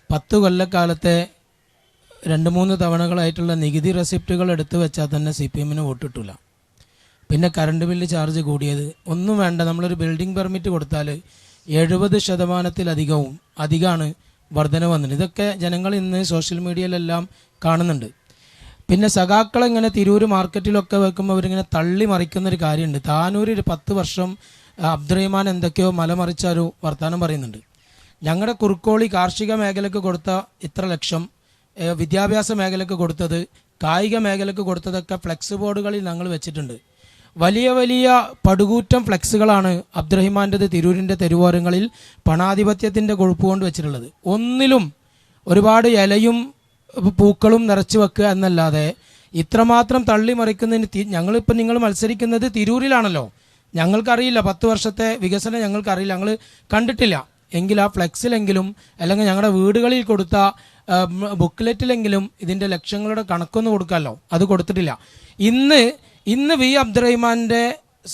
10 കൊല്ലക്കാലത്തെ 2-3 തവണകളായിട്ടുള്ള നികുതി റെസിപ്റ്റുകൾ എടുത്തു വെച്ചാൽ തന്നെ CPM-ന് വോട്ടിട്ടില്ല. പിന്നെ കറണ്ട് ബില്ല് ചാർജ് കൂടിയത് ഒന്നും വേണ്ട. നമ്മളൊരു ബിൽഡിംഗ് പെർമിറ്റ് കൊടുത്താൽ 70% അധികമാണ് വർധന വന്നിട്ട്. ഇതൊക്കെ ജനങ്ങൾ ഇന്ന് സോഷ്യൽ മീഡിയയിലെല്ലാം കാണുന്നുണ്ട്. പിന്നെ സഖാക്കളെ ഇങ്ങനെ തിരൂർ മാർക്കറ്റിലൊക്കെ വെക്കുമ്പോൾ അവരിങ്ങനെ തള്ളി മറിക്കുന്നൊരു കാര്യമുണ്ട്. താനൂർ ഒരു 10 വർഷം അബ്ദുറഹിമാൻ എന്തൊക്കെയോ മലമറിച്ച ഒരു വർത്തമാനം പറയുന്നുണ്ട്. ഞങ്ങളുടെ കുറുക്കോളി കാർഷിക മേഖലയ്ക്ക് കൊടുത്ത ഇത്ര ലക്ഷം, വിദ്യാഭ്യാസ മേഖലയ്ക്ക് കൊടുത്തത്, കായിക മേഖലയ്ക്ക് കൊടുത്തതൊക്കെ ഫ്ലെക്സ് ബോർഡുകളിൽ ഞങ്ങൾ വെച്ചിട്ടുണ്ട്. വലിയ വലിയ പടുകൂറ്റം ഫ്ലെക്സുകളാണ് അബ്ദുറഹിമാൻ്റെത് തിരൂരിൻ്റെ തെരുവോരങ്ങളിൽ പണാധിപത്യത്തിൻ്റെ കൊഴുപ്പ് കൊണ്ട് വെച്ചിട്ടുള്ളത്. ഒന്നിലും ഒരുപാട് ഇലയും പൂക്കളും നിറച്ചു വെക്കുക എന്നല്ലാതെ ഇത്രമാത്രം തള്ളിമറിക്കുന്നതിന് ഞങ്ങളിപ്പോൾ നിങ്ങൾ മത്സരിക്കുന്നത് തിരൂരിലാണല്ലോ. ഞങ്ങൾക്കറിയില്ല 10 വർഷത്തെ വികസനം ഞങ്ങൾക്കറിയില്ല, ഞങ്ങൾ കണ്ടിട്ടില്ല. എങ്കിൽ ആ ഫ്ലെക്സിലെങ്കിലും അല്ലെങ്കിൽ ഞങ്ങളുടെ വീടുകളിൽ കൊടുത്ത ബുക്ക്ലെറ്റിലെങ്കിലും ഇതിൻ്റെ ലക്ഷങ്ങളുടെ കണക്കൊന്ന് കൊടുക്കാമല്ലോ. അത് കൊടുത്തിട്ടില്ല. ഇന്ന് വി അബ്ദുറഹിമാൻ്റെ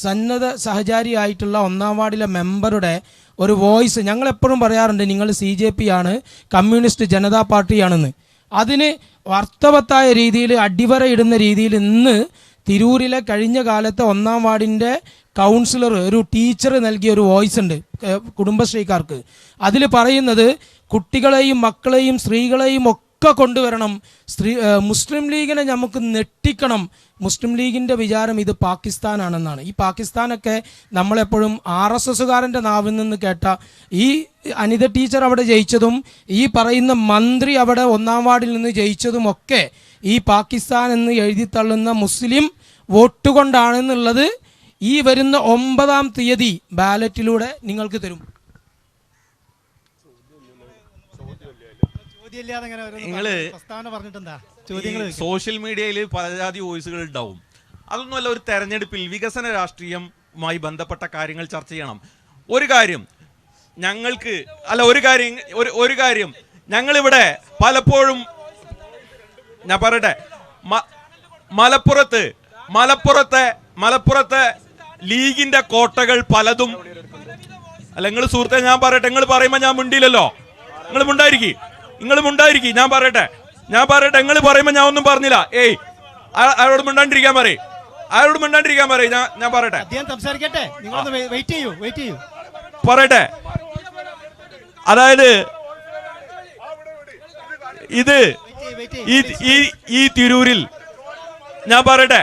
സന്നദ്ധ സഹചാരിയായിട്ടുള്ള 1-ാം വാർഡിലെ മെമ്പറുടെ ഒരു വോയിസ്, ഞങ്ങളെപ്പോഴും പറയാറുണ്ട് നിങ്ങൾ CJP ആണ്, കമ്മ്യൂണിസ്റ്റ് ജനതാ പാർട്ടിയാണെന്ന്. അതിന് അർത്ഥവത്തായ രീതിയിൽ അടിവരയിടുന്ന രീതിയിൽ ഇന്ന് തിരൂരിലെ കഴിഞ്ഞ കാലത്തെ 1-ാം വാർഡിൻ്റെ കൗൺസിലർ, ഒരു ടീച്ചർ നൽകിയ ഒരു വോയിസ് ഉണ്ട് കുടുംബശ്രീക്കാർക്ക്. അതിൽ പറയുന്നത് കുട്ടികളെയും മക്കളെയും സ്ത്രീകളെയും ഒക്കെ കൊണ്ടുവരണം, മുസ്ലിം ലീഗിനെ നമുക്ക് നെട്ടിക്കണം. മുസ്ലിം ലീഗിൻ്റെ വിചാരം ഇത് പാകിസ്ഥാനാണെന്നാണ്. ഈ പാകിസ്ഥാനൊക്കെ നമ്മളെപ്പോഴും RSSകാരൻ്റെ നാവിൽ നിന്ന് കേട്ട ഈ അനിത ടീച്ചർ അവിടെ ജയിച്ചതും ഈ പറയുന്ന മന്ത്രി അവിടെ 1-ാം വാർഡിൽ നിന്ന് ജയിച്ചതുമൊക്കെ ഈ പാകിസ്ഥാൻ എന്ന് എഴുതി തള്ളുന്ന മുസ്ലിം വോട്ട് കൊണ്ടാണെന്നുള്ളത് ഈ വരുന്ന 9-ാം തീയതി ബാലറ്റിലൂടെ നിങ്ങൾക്ക് തരും. സോഷ്യൽ മീഡിയയിൽ പലജാതി വോയിസുകൾ ഉണ്ടാവും. അതൊന്നുമല്ല, ഒരു തെരഞ്ഞെടുപ്പിൽ വികസന രാഷ്ട്രീയവുമായി ബന്ധപ്പെട്ട കാര്യങ്ങൾ ചർച്ച ചെയ്യണം. ഒരു കാര്യം ഞങ്ങളിവിടെ പലപ്പോഴും ഞാൻ പറയട്ടെ, മലപ്പുറത്തെ ലീഗിന്റെ കോട്ടകൾ പലതും അല്ല. നിങ്ങൾ സുഹൃത്തെ ഞാൻ പറയട്ടെ, നിങ്ങൾ പറയുമ്പോ ഞാൻ മിണ്ടിയില്ലല്ലോ. നിങ്ങൾ മുണ്ടായിരിക്കും. ഞാൻ പറയട്ടെ, നിങ്ങൾ പറയുമ്പോ ഞാൻ ഒന്നും പറഞ്ഞില്ല. അയാളോട് മിണ്ടാണ്ടിരിക്കാൻ പറയും. ഞാൻ പറയട്ടെ, പറയട്ടെ. അതായത് ഇത് ഈ തിരൂരിൽ ഞാൻ പറയട്ടെ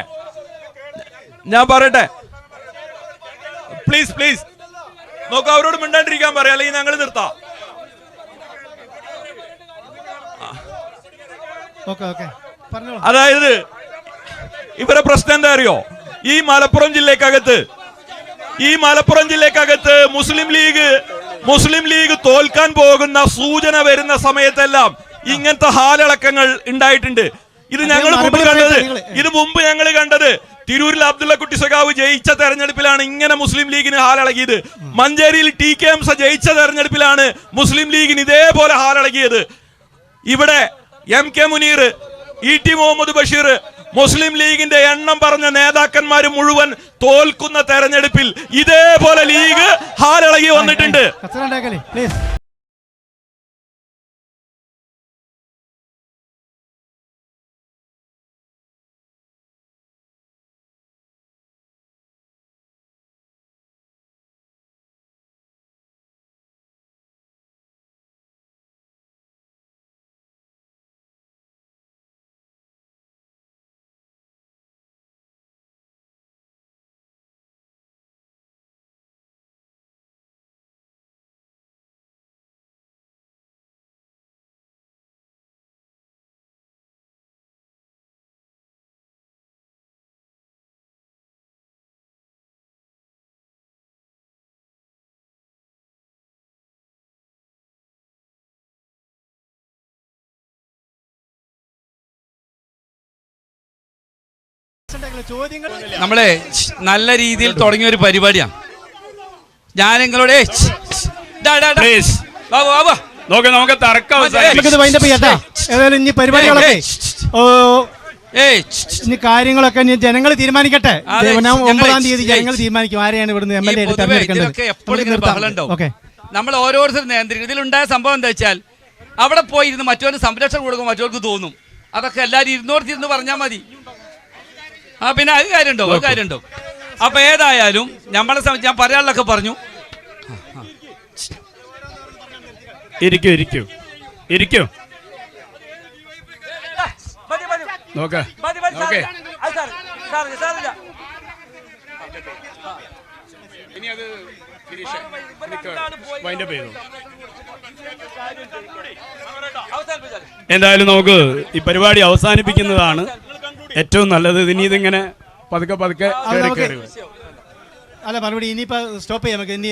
പ്ലീസ് നോക്കാം. അവരോട് മിണ്ടാണ്ടിരിക്കാൻ പറയാം, അല്ലെങ്കിൽ ഞങ്ങൾ നിർത്താം. അതായത് ഇവരെ പ്രശ്നം എന്താ അറിയോ? ഈ മലപ്പുറം ജില്ലക്കകത്ത് മുസ്ലിം ലീഗ് തോൽക്കാൻ പോകുന്ന സൂചന വരുന്ന സമയത്തെല്ലാം ഇങ്ങനത്തെ ഹാലിളക്കങ്ങൾ ഉണ്ടായിട്ടുണ്ട്. ഇത് മുമ്പ് ഞങ്ങൾ കണ്ടത് തിരൂരിൽ അബ്ദുള്ള കുട്ടി സഖാവ് ജയിച്ച തെരഞ്ഞെടുപ്പിലാണ് ഇങ്ങനെ മുസ്ലിം ലീഗിന് ഹാലിളകിയത്. മഞ്ചേരിയിൽ TK ഹംസ ജയിച്ച തെരഞ്ഞെടുപ്പിലാണ് മുസ്ലിം ലീഗിന് ഇതേപോലെ ഹാലിളകിയത്. ഇവിടെ MK മുനീർ, ET മുഹമ്മദ് ബഷീർ, മുസ്ലിം ലീഗിന്റെ എണ്ണം പറഞ്ഞ നേതാക്കന്മാർ മുഴുവൻ തോൽക്കുന്ന തെരഞ്ഞെടുപ്പിൽ ഇതേപോലെ ലീഗ് ഹാലിളകി വന്നിട്ടുണ്ട്. നമ്മളെ നല്ല രീതിയിൽ തുടങ്ങിയ ഒരു പരിപാടിയാണ്. ഞാൻ നിങ്ങളോട് നമുക്ക് തർക്കം ഇനി കാര്യങ്ങളൊക്കെ ജനങ്ങൾ തീരുമാനിക്കട്ടെ. 9-ാം തീയതി ജനങ്ങൾ തീരുമാനിക്കും ആരെയാണ് ഇവിടുന്ന് MLA തെരഞ്ഞെടുക്കേണ്ടത്. നമ്മൾ ഓരോരുത്തരും നിയന്ത്രിക്കും. ഇതിലുണ്ടായ സംഭവം എന്താ വെച്ചാൽ അവിടെ പോയി ഇരുന്ന് മറ്റവന് സംരക്ഷണം കൊടുക്കും, മറ്റവർക്ക് തോന്നും. അതൊക്കെ എല്ലാവരും ഇരുന്നോർത്തിരുന്ന് പറഞ്ഞാൽ മതി. പിന്നെ അത് കാര്യമുണ്ടോ? അപ്പൊ ഏതായാലും നമ്മളെ ഞാൻ പറയാനുള്ളതൊക്കെ പറഞ്ഞു. ഇരിക്കും എന്തായാലും നമുക്ക് ഈ പരിപാടി അവസാനിപ്പിക്കുന്നതാണ് ഏറ്റവും നല്ലത്. ഇനി ഇതിങ്ങനെ പതുക്കെ പതുക്കെ കയറി വരും. അല്ല മറുപടി ഇനിയിപ്പോൾ സ്റ്റോപ്പ് ചെയ്യാം. നമുക്ക് ഇനി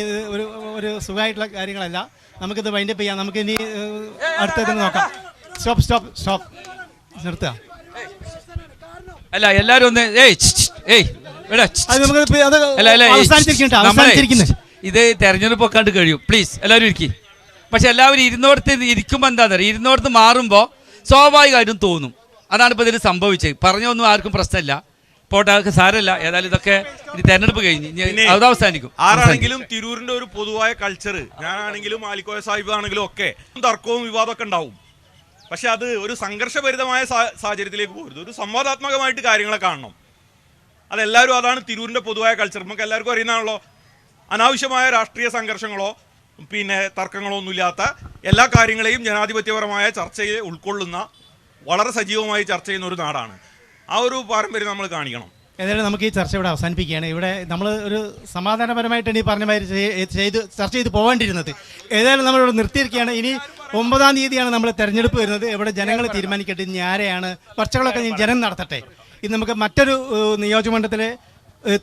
ഒരു സുഖമായിട്ടുള്ള കാര്യങ്ങളല്ല, നമുക്കിത് വൈൻഡപ്പ് ചെയ്യാം. നമുക്ക് ഇനി അടുത്തതിന് നോക്കാം. സ്റ്റോപ്പ് നിർത്തുക. അല്ല എല്ലാവരും ഒന്ന് ഇത് തെരഞ്ഞെടുപ്പൊക്കെ കണ്ട് കഴിയും. പ്ലീസ് എല്ലാവരും ഇരിക്കും. പക്ഷെ എല്ലാവരും ഇരുന്നോടത്ത് ഇരിക്കുമ്പോൾ എന്താ പറയുക, ഇരുന്നോടത്ത് മാറുമ്പോൾ സ്വാഭാവികമായിട്ടും തോന്നും. അതാണ് ഇപ്പോൾ ഇതിൽ സംഭവിച്ചത്. പറഞ്ഞൊന്നും ആർക്കും പ്രശ്നമില്ല, പോട്ടെ, സാരമില്ല. ഏതായാലും ഇതൊക്കെ ഇനി തെരഞ്ഞെടുപ്പ് കഴിഞ്ഞ് അത് അവസാനിക്കും. ആരാണെങ്കിലും തിരൂരിന്റെ ഒരു പൊതുവായ കൾച്ചർ, ഞാനാണെങ്കിലും ആലിക്കോയ സാഹിബ് ആണെങ്കിലും ഒക്കെ തർക്കവും വിവാദമൊക്കെ ഉണ്ടാവും. പക്ഷെ അത് ഒരു സംഘർഷഭരിതമായ സാഹചര്യത്തിലേക്ക് പോകരുത്. ഒരു സംവാദാത്മകമായിട്ട് കാര്യങ്ങളെ കാണണം. അതെല്ലാവരും, അതാണ് തിരൂരിന്റെ പൊതുവായ കൾച്ചർ. നമുക്ക് എല്ലാവർക്കും അറിയുന്നതാണല്ലോ. അനാവശ്യമായ രാഷ്ട്രീയ സംഘർഷങ്ങളോ തർക്കങ്ങളോ ഒന്നുമില്ലാത്ത എല്ലാ കാര്യങ്ങളെയും ജനാധിപത്യപരമായ ചർച്ചയിൽ ഉൾക്കൊള്ളുന്ന, വളരെ സജീവമായി ചർച്ച ചെയ്യുന്ന ഒരു നാടാണ്. ആ ഒരു പാരമ്പര്യം നമ്മൾ കാണിക്കണം. ഏതായാലും നമുക്ക് ഈ ചർച്ച ഇവിടെ അവസാനിപ്പിക്കുകയാണ്. ഇവിടെ നമ്മൾ ഒരു സമാധാനപരമായിട്ടാണ് ഈ പറഞ്ഞ മാതിരി ചർച്ച ചെയ്ത് പോകേണ്ടിയിരുന്നത്. ഏതായാലും നമ്മളിവിടെ നിർത്തിയിരിക്കുകയാണ്. ഇനി 9-ാം തീയതിയാണ് നമ്മൾ തെരഞ്ഞെടുപ്പ് വരുന്നത്. ഇവിടെ ജനങ്ങൾ തീരുമാനിക്കട്ടെ ഇനി ആരെയാണ്. ചർച്ചകളൊക്കെ ജനം നടത്തട്ടെ. ഇത് നമുക്ക് മറ്റൊരു നിയോജകമണ്ഡലത്തിലെ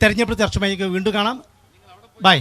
തെരഞ്ഞെടുപ്പ് ചർച്ചയുമായി വീണ്ടും കാണാം. ബൈ.